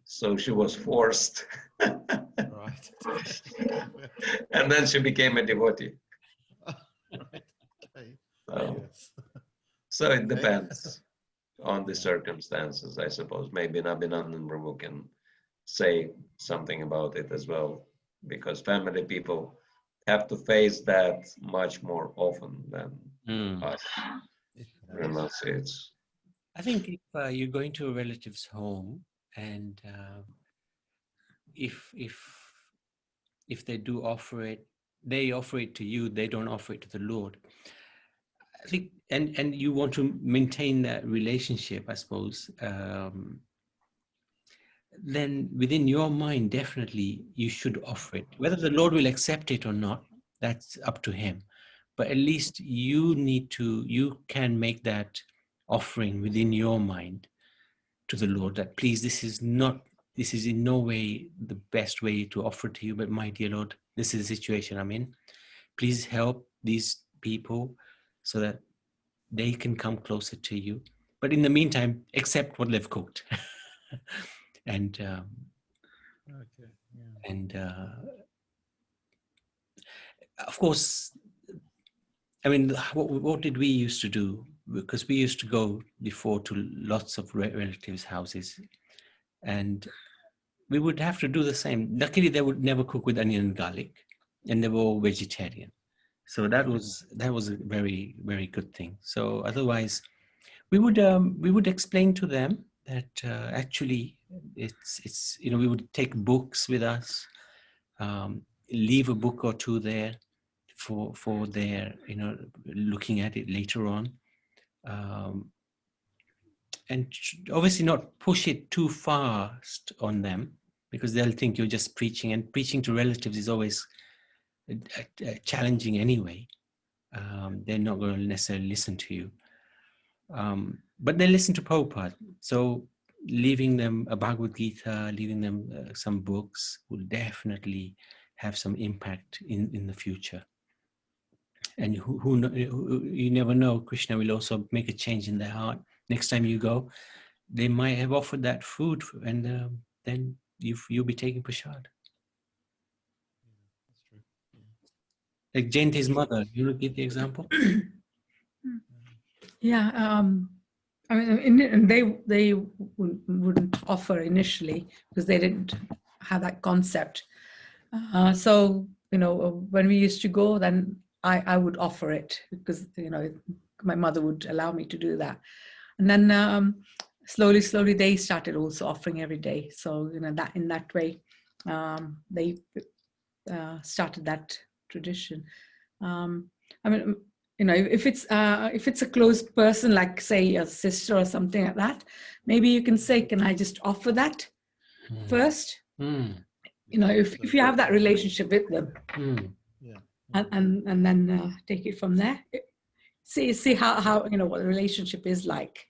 So she was forced. Right. And then she became a devotee. Right. Okay. So, Yes. so it depends on the circumstances, I suppose. Maybe Nabhinandan Prabhu can say something about it as well, because family people have to face that much more often than us renunciates. I think if you're going to a relative's home and if they do offer it, they offer it to you, they don't offer it to the Lord. I think, and you want to maintain that relationship, I suppose, then within your mind, definitely you should offer it. Whether the Lord will accept it or not, that's up to him. But at least you can make that offering within your mind to the Lord, that please, this is in no way the best way to offer to you, but my dear Lord, this is the situation I'm in. Please help these people so that they can come closer to you. But in the meantime, accept what they've cooked. And of course, I mean, what did we used to do? Because we used to go before to lots of relatives' houses, and we would have to do the same. Luckily, they would never cook with onion and garlic, and they were all vegetarian. So that was a very, very good thing. So otherwise, we would explain to them that actually it's we would take books with us, leave a book or two there for their looking at it later on, and obviously not push it too fast on them, because they'll think you're just preaching, and preaching to relatives is always challenging anyway. They're not going to necessarily listen to you, but they listen to Prabhupada. So leaving them a Bhagavad Gita, leaving them some books will definitely have some impact in the future. And you never know, Krishna will also make a change in their heart. Next time you go, they might have offered that food, and then you'll be taking prasad. That's true. Like Jayanti's mother, you want to give the example? Yeah, I mean, and they wouldn't offer initially because they didn't have that concept. So when we used to go, then I would offer it because my mother would allow me to do that, and then slowly they started also offering every day. So that in that way, they started that tradition. I mean, if it's a close person, like say a sister or something like that, maybe you can say, can I just offer that first? If you have that relationship with them, Yeah. and then take it from there. See how what the relationship is like.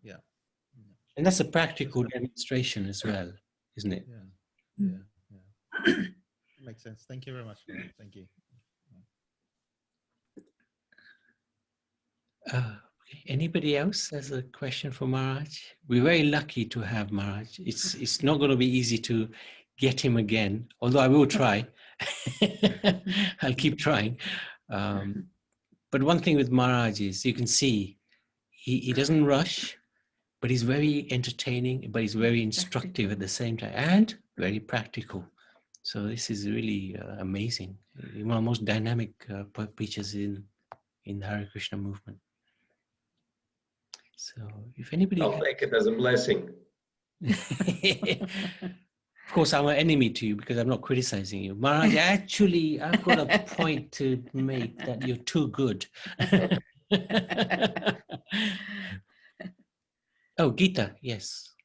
Yeah. And that's a practical demonstration as well, isn't it? Yeah. Makes sense. Thank you very much for that. Thank you. Anybody else has a question for Maharaj? We're very lucky to have Maharaj. It's not going to be easy to get him again, although I will try. I'll keep trying. But one thing with Maharaj is you can see he doesn't rush, but he's very entertaining, but he's very instructive at the same time, and very practical. So this is really amazing. One of the most dynamic preachers in the Hare Krishna movement. So if anybody... I'll take it as a blessing. Of course, I'm an enemy to you because I'm not criticizing you. Maharaj, actually, I've got a point to make that you're too good. Oh, Gita, yes.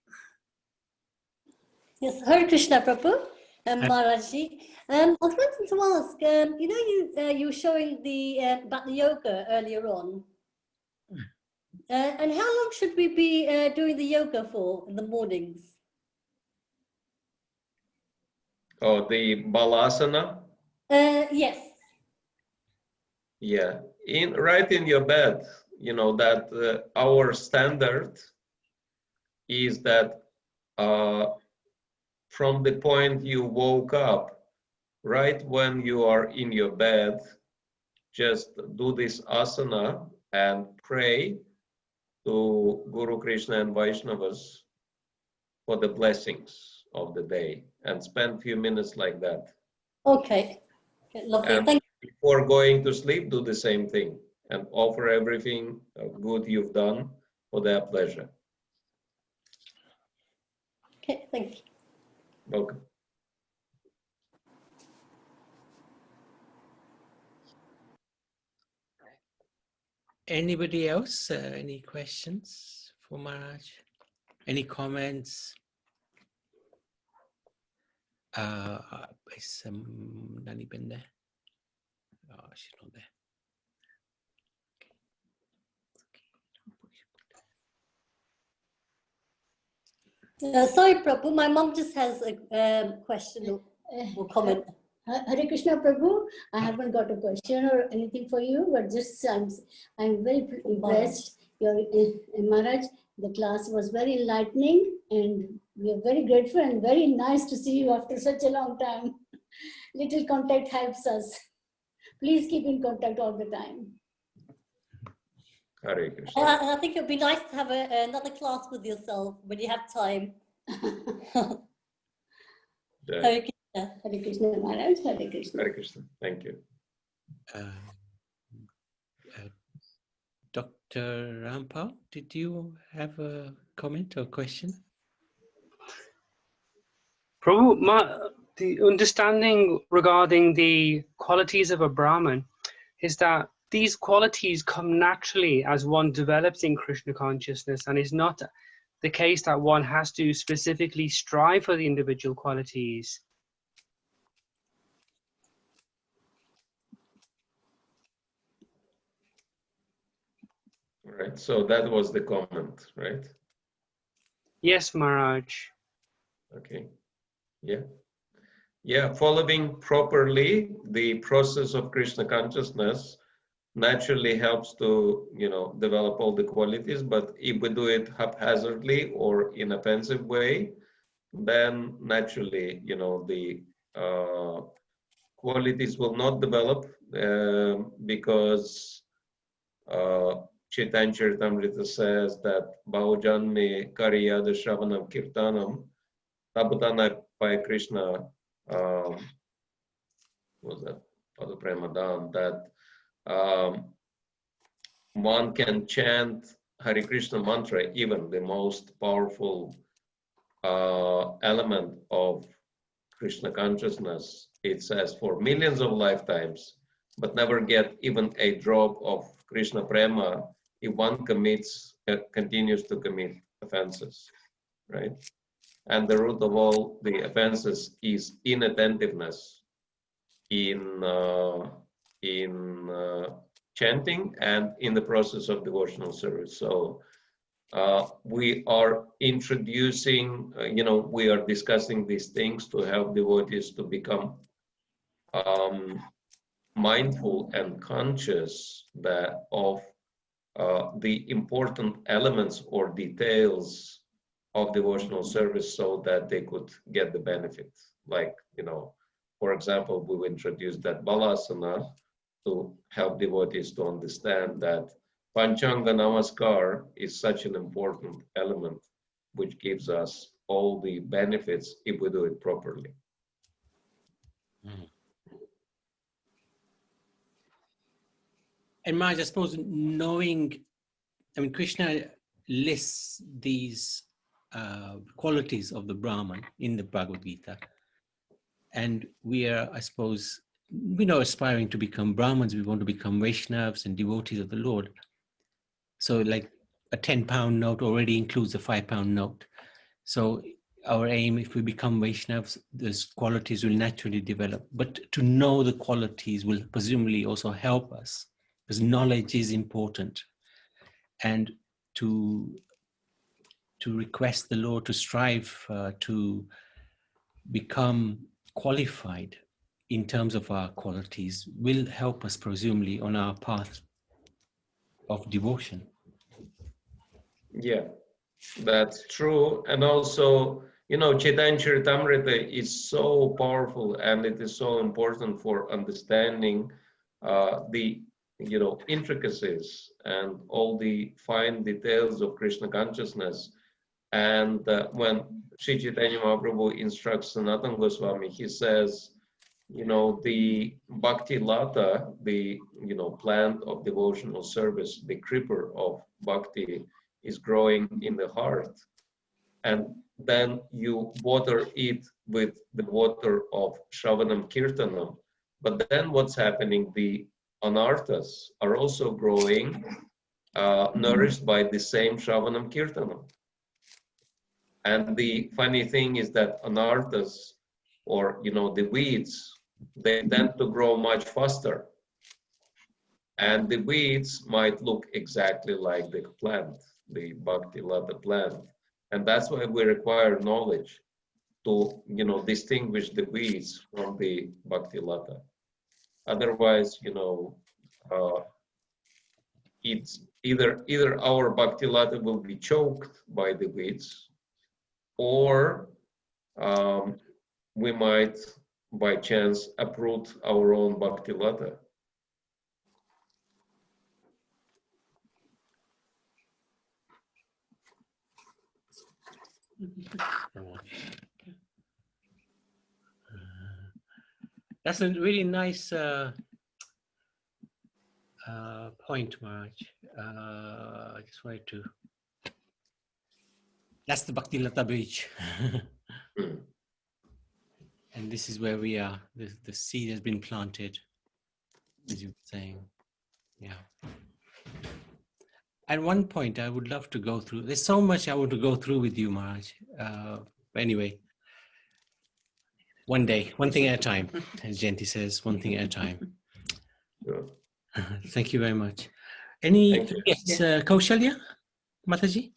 Yes, Hare Krishna Prabhu and Maharajji. I was wanting to ask, you were showing the Bhakti yoga earlier on. And how long should we be doing the yoga for in the mornings? Oh, the balasana? Yes. Yeah, right in your bed, that our standard is that from the point you woke up, right when you are in your bed, just do this asana and pray to Guru Krishna and Vaishnavas for the blessings of the day, and spend a few minutes like that. Okay, lovely. And thank you. before going to sleep, do the same thing and offer everything good you've done for their pleasure. Okay, thank you. Welcome. Anybody else? Any questions for Maharaj? Any comments? Is Nani been there? Oh, she's not there. Sorry, Prabhu, my mom just has a question or comment. Hare Krishna Prabhu, I haven't got a question or anything for you, but just I'm very impressed. Your Maharaj, the class was very enlightening, and we are very grateful and very nice to see you after such a long time. Little contact helps us. Please keep in contact all the time. Hare Krishna. I think it would be nice to have another class with yourself when you have time. Hare Krishna. Hare Krishna Maharaj, Hare Krishna. Hare Krishna. Thank you. Dr. Rampal, did you have a comment or question? Prabhu, the understanding regarding the qualities of a Brahman is that these qualities come naturally as one develops in Krishna consciousness, and it's not the case that one has to specifically strive for the individual qualities. Right. So that was the comment, right? Yes, Maharaj. Okay. Yeah. Yeah. Following properly the process of Krishna consciousness, naturally helps to, develop all the qualities. But if we do it haphazardly or in a offensive way, then naturally, the qualities will not develop, because Chaitanya Charitamrita says that Bhaujanme Kariyada Shravanam Kirtanam Tabutana by Krishna, was that Padapremadan, that one can chant Hare Krishna mantra, even the most powerful element of Krishna consciousness, it says, for millions of lifetimes, but never get even a drop of Krishna prema if one continues to commit offenses, right? And the root of all the offenses is inattentiveness in chanting and in the process of devotional service. So we are introducing, we are discussing these things to help devotees to become mindful and conscious of the important elements or details of devotional service, so that they could get the benefit. Like, for example, we introduced that balasana to help devotees to understand that Panchanga Namaskar is such an important element, which gives us all the benefits if we do it properly. And Maharaj, I suppose Krishna lists these qualities of the Brahman in the Bhagavad Gita. And we are, I suppose, aspiring to become Brahmins. We want to become Vaishnavas and devotees of the Lord. So like a 10-pound note already includes a 5-pound note. So our aim, if we become Vaishnavas, those qualities will naturally develop. But to know the qualities will presumably also help us, because knowledge is important. And to request the Lord to strive to become qualified in terms of our qualities will help us presumably on our path of devotion. Yeah, that's true. And also, Chaitanya Charitamrita is so powerful, and it is so important for understanding the intricacies and all the fine details of Krishna consciousness. And when Sri Chaitanya Mahaprabhu instructs Sanatana Goswami, he says, the Bhakti Lata, the plant of devotional service, the creeper of Bhakti, is growing in the heart. And then you water it with the water of Shravanam Kirtanam. But then what's happening? The anarthas are also growing, nourished by the same Shravanam Kirtanam. And the funny thing is that anarthas, or the weeds, they tend to grow much faster. And the weeds might look exactly like the plant, the Bhakti Lata plant. And that's why we require knowledge to distinguish the weeds from the Bhakti Lata. Otherwise, it's either our Bhakti Lata will be choked by the weeds, or we might by chance uproot our own Bhakti Lata. That's a really nice point, Maharaj. I just wanted to. That's the Bhakti Lata Bridge. And this is where we are. The seed has been planted, as you were saying. Yeah. At one point, I would love to go through. There's so much I want to go through with you, Maharaj. But anyway, one day, one thing at a time, as Jenti says, one thing at a time. Sure. Thank you very much. Any yes, Kaushalya, Mataji?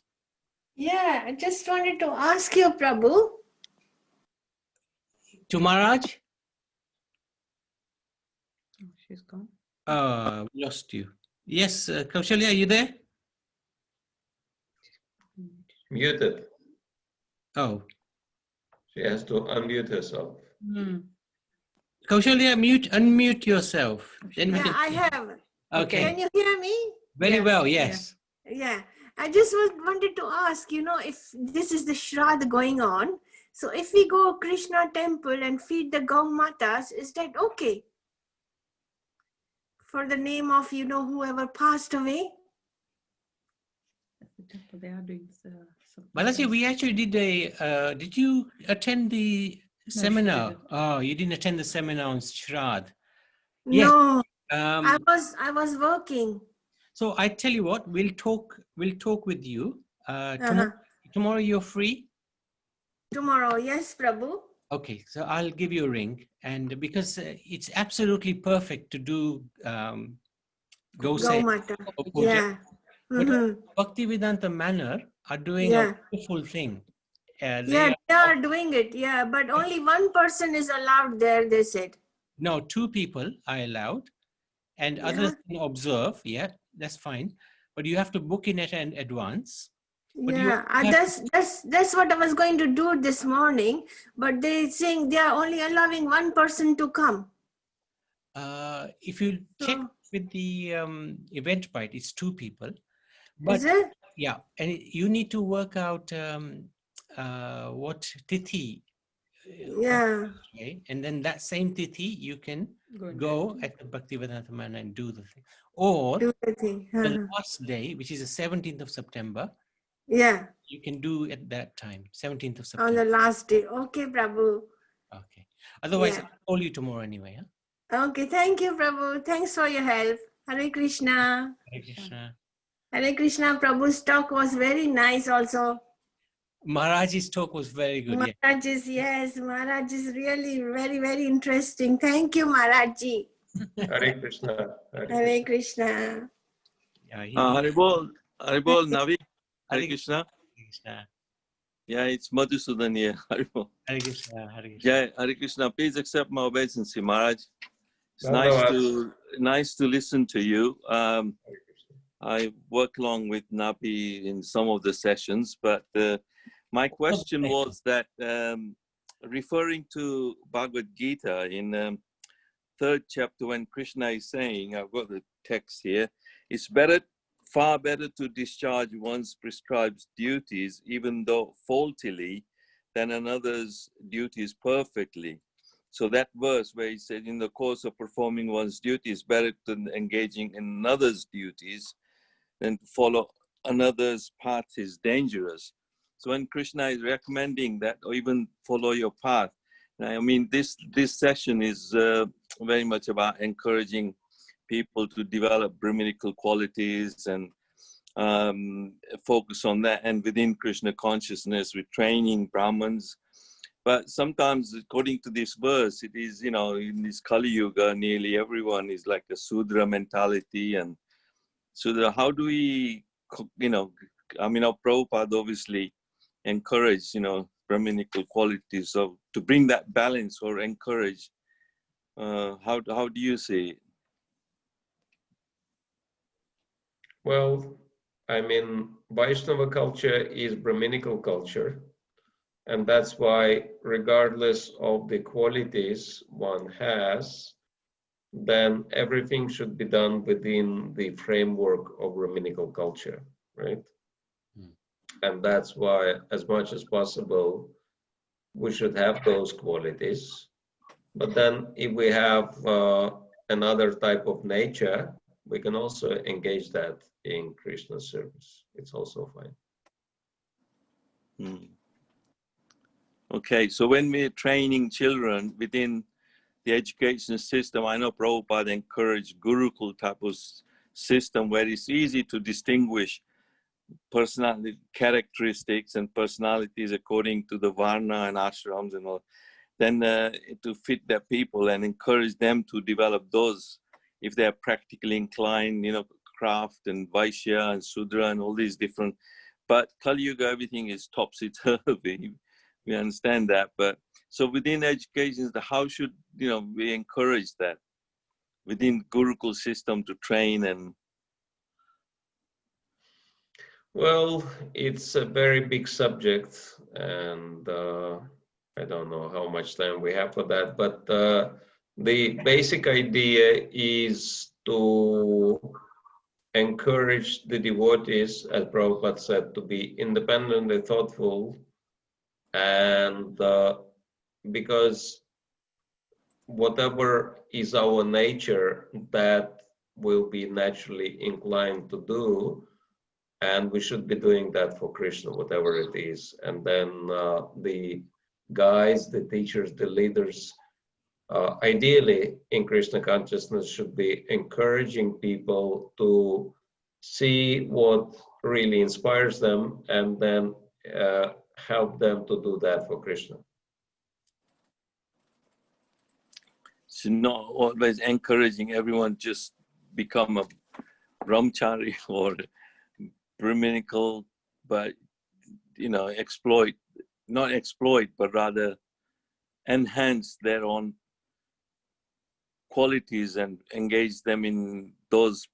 Yeah, I just wanted to ask you, Prabhu. To Maharaj? She's gone. We lost you. Yes, Kaushalya, are you there? Muted. Oh. She has to unmute herself. Kaushalya, unmute yourself. Then we Yeah, can. I have. Okay. Can you hear me? Very well, yes. Yeah. I just wanted to ask, if this is the Shraddha going on, so if we go Krishna temple and feed the Gau Matas, is that okay? For the name of, whoever passed away? They are doing Balaji, we actually did did you attend the seminar? Oh, you didn't attend the seminar on Shraddha. No, Yes. I was working. So I tell you what, we'll talk with you. Tomorrow you're free? Tomorrow, yes, Prabhu. Okay, so I'll give you a ring, and because it's absolutely perfect to do Gau Mata. puja. Yeah. But Bhaktivedanta Manor are doing a wonderful thing. They are doing it. Yeah, but only one person is allowed there, they said. No, 2 people are allowed, and others can observe. Yeah, that's fine. But you have to book in at an advance. But Yeah, that's what I was going to do this morning. But they saying they are only allowing one person to come. If you check with the Eventbrite, it's 2 people. But, is it? Yeah, and you need to work out what tithi. Yeah. Okay, and then that same tithi you can go at the Bhaktivedanta Manor and do the thing. Or do the thing. The last day, which is the 17th of September. Yeah. You can do at that time, 17th of September. On the last day. Okay, Prabhu. Okay. Otherwise, I'll call you tomorrow anyway. Huh? Okay, thank you, Prabhu. Thanks for your help. Hare Krishna. Hare Krishna. Hare Krishna. Prabhu's talk was very nice also. Maharaji's talk was very good. Maharaj's, yes, Maharaj is really very, very interesting. Thank you, Maharaji. Hare Krishna. Hare Krishna. Haribol, Navi. Hare Krishna. Yeah, it's Madhusudan here. Haribol. Hare Krishna. Hare Krishna. Yeah, Hare Krishna. Please accept my obeisance, Maharaj. It's nice to listen to you. I work along with Nabi in some of the sessions, but my question was that referring to Bhagavad Gita in 3rd chapter, when Krishna is saying, I've got the text here, it's far better to discharge one's prescribed duties, even though faultily, than another's duties perfectly. So that verse where he said, in the course of performing one's duties, better than engaging in another's duties than to follow another's path is dangerous. So when Krishna is recommending that, or even follow your path, I mean, this session is very much about encouraging people to develop Brahminical qualities and focus on that. And within Krishna consciousness, with training Brahmins. But sometimes, according to this verse, it is, in this Kali Yuga, nearly everyone is like a Sudra mentality. And so how do we, Prabhupada obviously encourage, Brahminical qualities, so to bring that balance or encourage, how do you see it? Well, I mean, Vaishnava culture is Brahminical culture. And that's why, regardless of the qualities one has, then everything should be done within the framework of Brahminical culture, right? And that's why, as much as possible, we should have those qualities. But then if we have another type of nature, we can also engage that in Krishna service. It's also fine. Okay, so when we're training children within the education system, I know Prabhupada encouraged Gurukul type of system where it's easy to distinguish personality characteristics and personalities according to the Varna and ashrams and all. Then to fit their people and encourage them to develop those if they're practically inclined, craft and Vaishya and Sudra and all these different. But Kali Yuga, everything is topsy-turvy. We understand that. But so within education, how should we encourage that within Gurukul system to train and? Well, it's a very big subject, and I don't know how much time we have for that, but the basic idea is to encourage the devotees, as Prabhupada said, to be independently thoughtful, and because whatever is our nature, that will be naturally inclined to do, and we should be doing that for Krishna, whatever it is. And then the guides, the teachers, the leaders, ideally in Krishna consciousness should be encouraging people to see what really inspires them and then help them to do that for Krishna. So not always encouraging everyone just become a brahmachari or Brahminical, but not exploit, but rather enhance their own qualities and engage them in those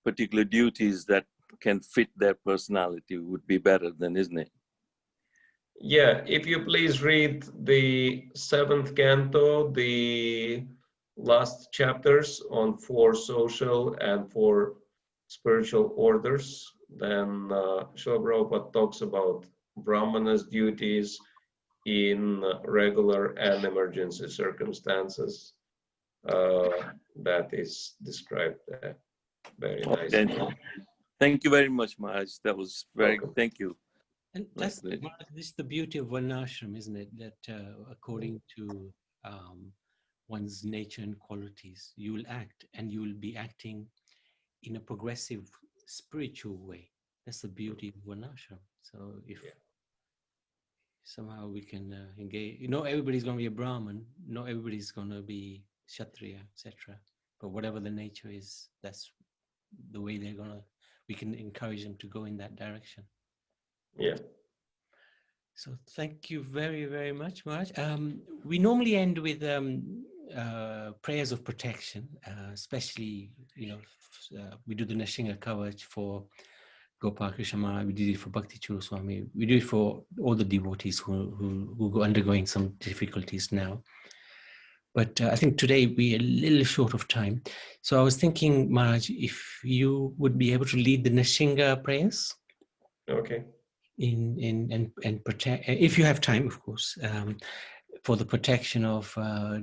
particular duties that can fit their personality would be better than, isn't it? Yeah, if you please read the 7th canto, the last chapters on 4 social and 4 spiritual orders, then Srila Prabhupada talks about Brahmana's duties in regular and emergency circumstances. That is described there very nicely. Thank you very much, Maharaj. That was very Welcome. thank you. And this is the beauty of Varnashram, isn't it? That according to one's nature and qualities, you will act, and you will be acting in a progressive spiritual way. That's the beauty of Varnashram. So if somehow we can engage, everybody's going to be a Brahmin, not everybody's going to be Kshatriya, etc. But whatever the nature is, that's the way we can encourage them to go in that direction. Yeah. So thank you very, very much, Maharaj. We normally end with prayers of protection, especially, we do the Nashinga Kavach for Gopal Krishna Maharaj, we did it for Bhakti Churu Swami, we do it for all the devotees who are undergoing some difficulties now. But I think today we're a little short of time. So I was thinking, Maharaj, if you would be able to lead the Nashinga prayers. Okay. And protect, if you have time, of course, for the protection of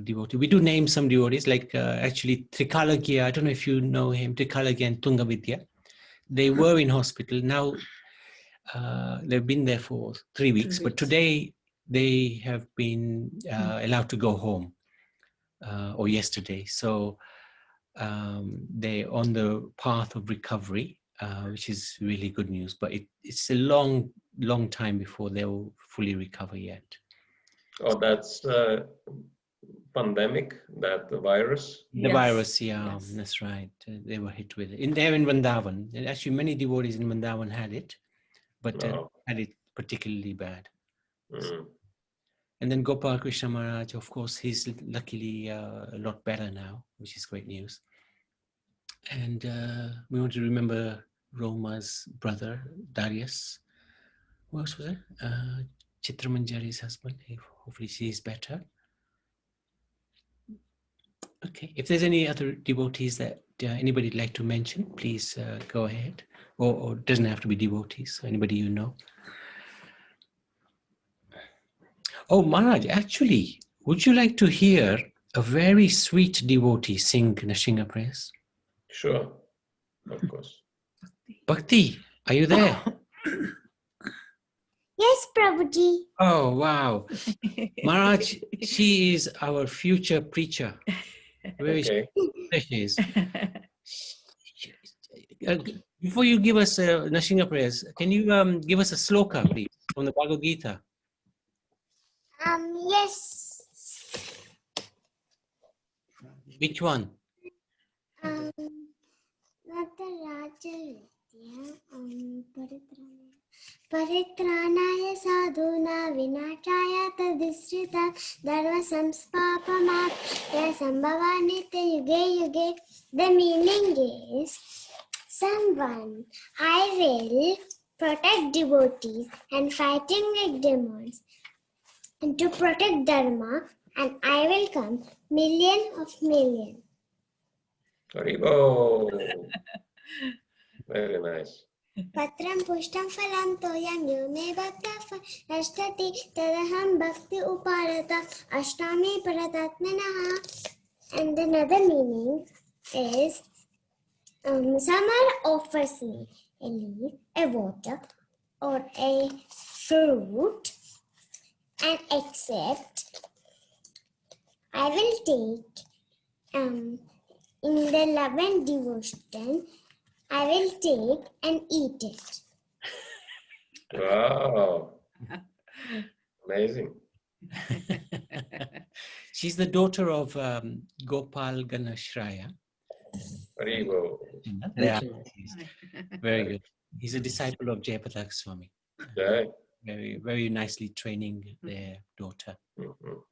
devotees. We do name some devotees, like actually Trikalagya. I don't know if you know him, Trikalagya and Tungavidya. They were in hospital. Now they've been there for 3 weeks, but today they have been allowed to go home, or yesterday. So they're on the path of recovery, which is really good news, but it's a long time before they will fully recover yet. Oh, that's pandemic, that virus? The virus, yeah, yes. That's right. They were hit with it. They're in Vrindavan. And actually, many devotees in Vrindavan had it, but had it particularly bad. Mm. And then Gopal Krishna Maharaj, of course, he's luckily a lot better now, which is great news. And we want to remember Roma's brother, Darius. Who else was it? Chitramanjari's husband. Hopefully she's better. Okay, if there's any other devotees that anybody would like to mention, please go ahead. Or it doesn't have to be devotees, anybody you know. Oh, Maharaj, actually, would you like to hear a very sweet devotee sing Nashinga prayers? Sure, of course. Bhakti, are you there? Yes, Prabhuji. Oh, wow. Maharaj, she is our future preacher. Where is she is. Before you give us Nashinga prayers, can you give us a sloka, please, from the Bhagavad Gita? Yes. Which one? Paritranaya sadhuna vinachaya tadisrita dharma samspapamapya Sambhava Nitya Yuge Yuge. The meaning is, someone, I will protect devotees and fighting with demons, and to protect Dharma, and I will come million of million. Haribo. Very nice. Patram pushtam phalam toyam yo me bhakta ashtati tadaham bhakti uparata ashtami paratatmanaha. And another meaning is, someone offers me a leaf, a water, or a fruit, and accept, I will take, in the love and devotion, I will take and eat it. Wow. Amazing. She's the daughter of Gopal Ganashraya. Haribo. Yeah, very good. He's a disciple of Jayapatak Swami. Yeah. Very, very nicely training their daughter. Mhm.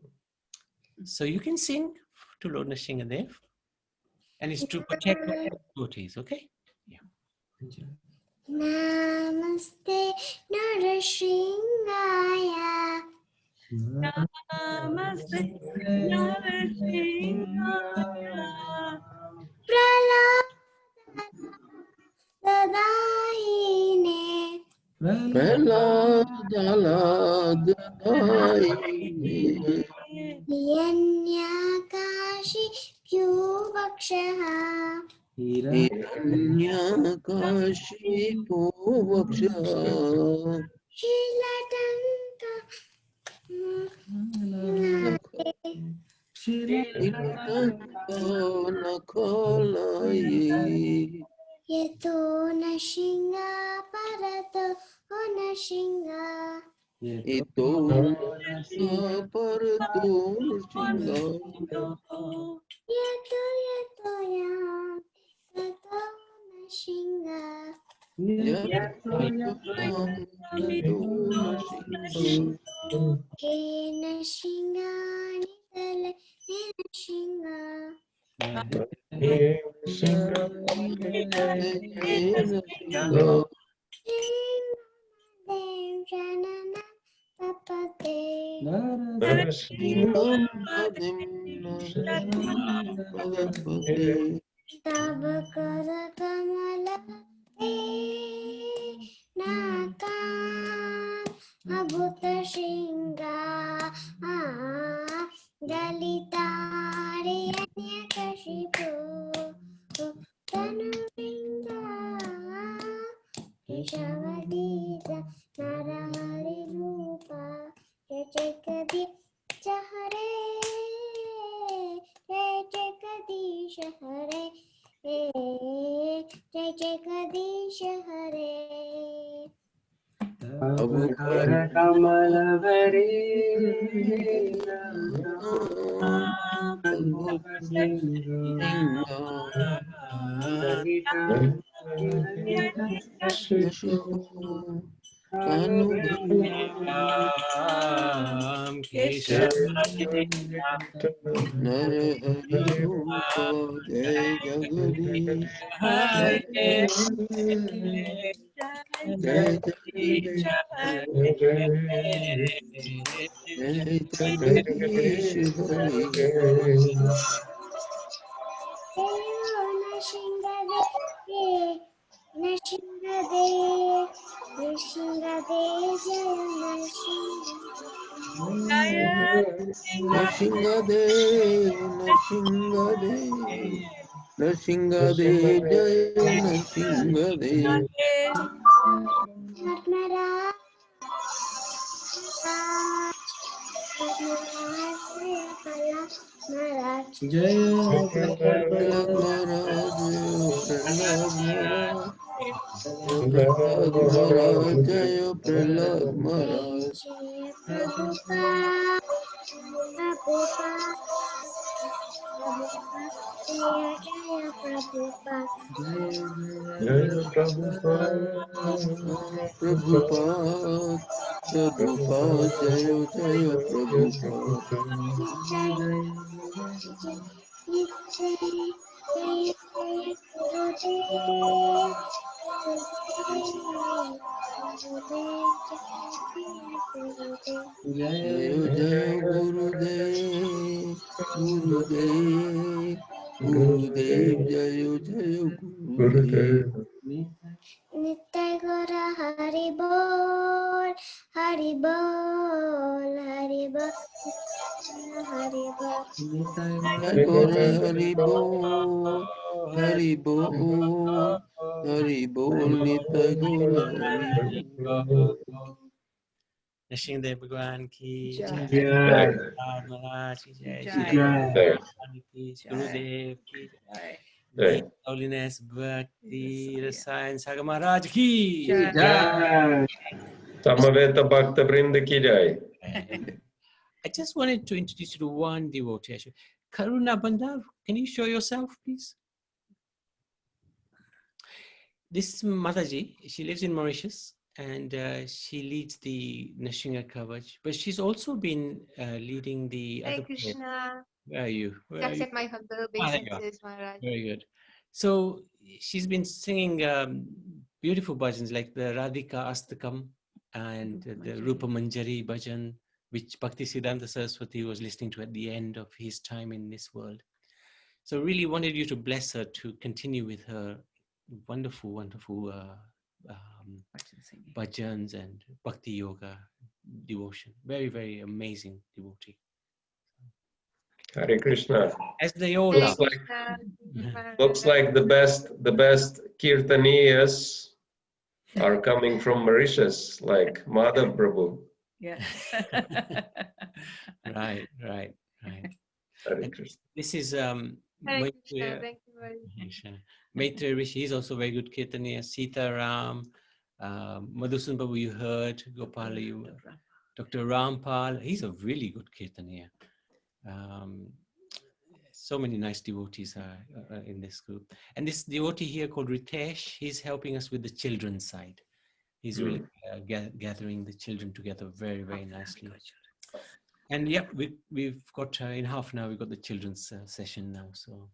So you can sing to Lord Nrsimhadev, and it's to protect devotees, okay? Yeah. Namaste Narasingaya. Namaste Narasingaya. Praladadayine. Praladadayine. Hiranyakashi Pyuvakshaha. Hiranyakashipu vaksha. Shilatanka Shilatanka nakalaye. Yeto Nashinga Parato Onashinga. Ito parto shinga. Yeto ya Tato Nashinga. He Nashinga Nitale He Nashinga. Janana Papate. Tabakara Kamala Nakan Abhuta Shinga Dalitari Anyakashipu Tanuvinda Keshavadita Narahari Rupa Jajakadisha Hare Jajakadisha Hare Jajakadisha Hare. Tabakara kamala Narahari Rupa Jai Jagadish Jai Jagadish Jai Jagadish Hari. Nashingade Nrsimhade, Nrsimhade, Nrsimhade, Jaya Nrsimhade. Jaya Prahlad Maharaj, Prahlad Maharaj, Prahlad Maharaj, Jaya Prahlad Maharaj. Jaya Prabhupada. Prabhupada. Sarupa Jayo Jayo Prabhupada. Jayo Jayo Gurudev, Gurudev, Gurudev, Jayo Jayo Gurudev. Nittai Gora Hari Bol, Hari Bol, Hari Bol, Hari Bol. Nittai Gora Hari Bol, Hari Bol, Hari Bol, Nittai Gora Hari Bol. Nrsimhadev Bhagwan ki Jai. jai. Jai. Maharaj ki jai. Jai. Shri Jai. ki Jai. Gurudev ki jai. Jai. His Holiness Bhakti Rasayana Sagar Maharaj ki Jai. jai. Samaveta Bhakta Vrinda ki jai. I just wanted to introduce you to one devotee. Actually. Karuna Bandar, can you show yourself, please? This is Mataji. She lives in Mauritius and she leads the Nrsimha Kavach, but she's also been leading the Hare other. Krishna. Where are you? Where are you? Accept my humble There you are. obeisances, Maharaj. Very good. So she's been singing beautiful bhajans like the Radhika Astakam and the Rupa Manjari bhajan, which Bhakti Siddhanta Saraswati was listening to at the end of his time in this world. So really wanted you to bless her to continue with her wonderful, wonderful bhajans and Bhakti Yoga devotion. Very, very amazing devotee. Hare Krishna. As they all Hare are. Krishna. Looks like the best kirtaniyas are coming from Mauritius, like Madhav Prabhu. Yeah. Right. Hare And Krishna. this is Hare Krishna. Maitreya. Thank you very much. Maitreya Rishi, he's also very good kirtaniya. Sita Ram, Madhusudan Babu, you heard. Gopal, you, Dr. Rampal, he's a really good kirtaniya. So many nice devotees are in this group. And this devotee here called Ritesh, he's helping us with the children's side. He's really gathering the children together very, very nicely. And yeah, we've got, in half an hour, we've got the children's session now. So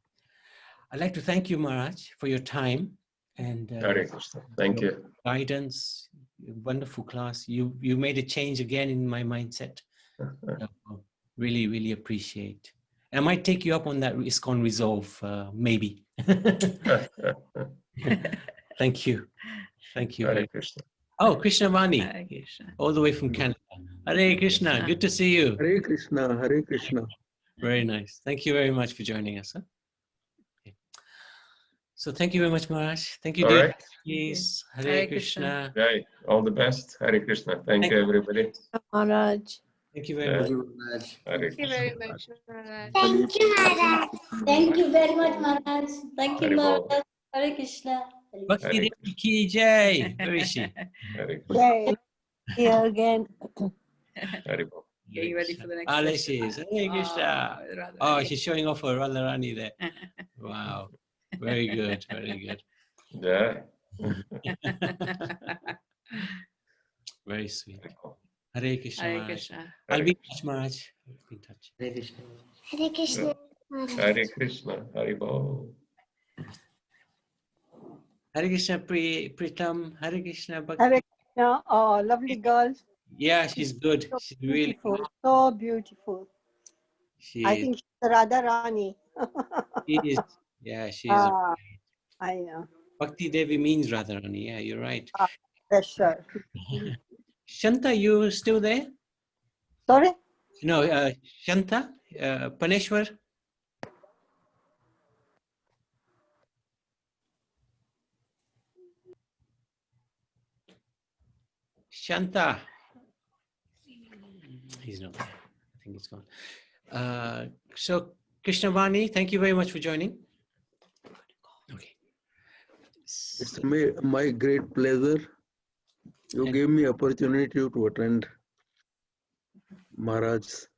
I'd like to thank you, Maharaj, for your time and Hare Krishna. Thank your you. guidance. Wonderful class. You made a change again in my mindset. Really, really appreciate. I might take you up on that ISKCON resolve, maybe. Thank you. Thank you. Hare Krishna. Oh, Krishna Vani, all the way from Canada. Hare Krishna, good to see you. Hare Krishna, Hare Krishna. Very nice. Thank you very much for joining us. Huh? Okay. So thank you very much, Maharaj. Thank you, All dear. right. Please. Hare Krishna. Jai. All the best. Hare Krishna. Thank you, everybody. Maharaj. Thank you very much. Hare Thank you Krishna. very much, Maharaj. Thank you, Maharaj. Thank you very much, Maharaj. Thank you, Hare Bol. Maharaj. Hare Krishna. Bhakti Hare Devi ki jai. Where is she? Hare Krishna. Yay. Here again. Hare Bol. Getting ready for the next Ah, there session. she is. Hare Krishna. Oh, she's showing off her Radharani there. Wow. Very good. Very good. Jai. Very sweet. Hare Krishna. Hare Maharaj. Krishna. I'll be in touch, Maharaj. I'll be in touch. Hare Krishna. Maharaj. Hare Krishna. Hare Bol. Hare Krishna Pritam. Hare Krishna Bhakti. Hare Krishna. Oh, lovely girl. Yeah, she's good. So She's really beautiful. So beautiful. she I is. think she's the Radha Rani. She is. Yeah, she is. Ah, I know. Bhakti Devi means Radharani. Yeah, you're right. That's sure. Shanta, you still there? Sorry? No, Shanta, Paneshwar. Shanta. He's not there. I think he's gone. So, Krishnavani, thank you very much for joining. Okay. It's my great pleasure. You gave me opportunity to attend Maharaj's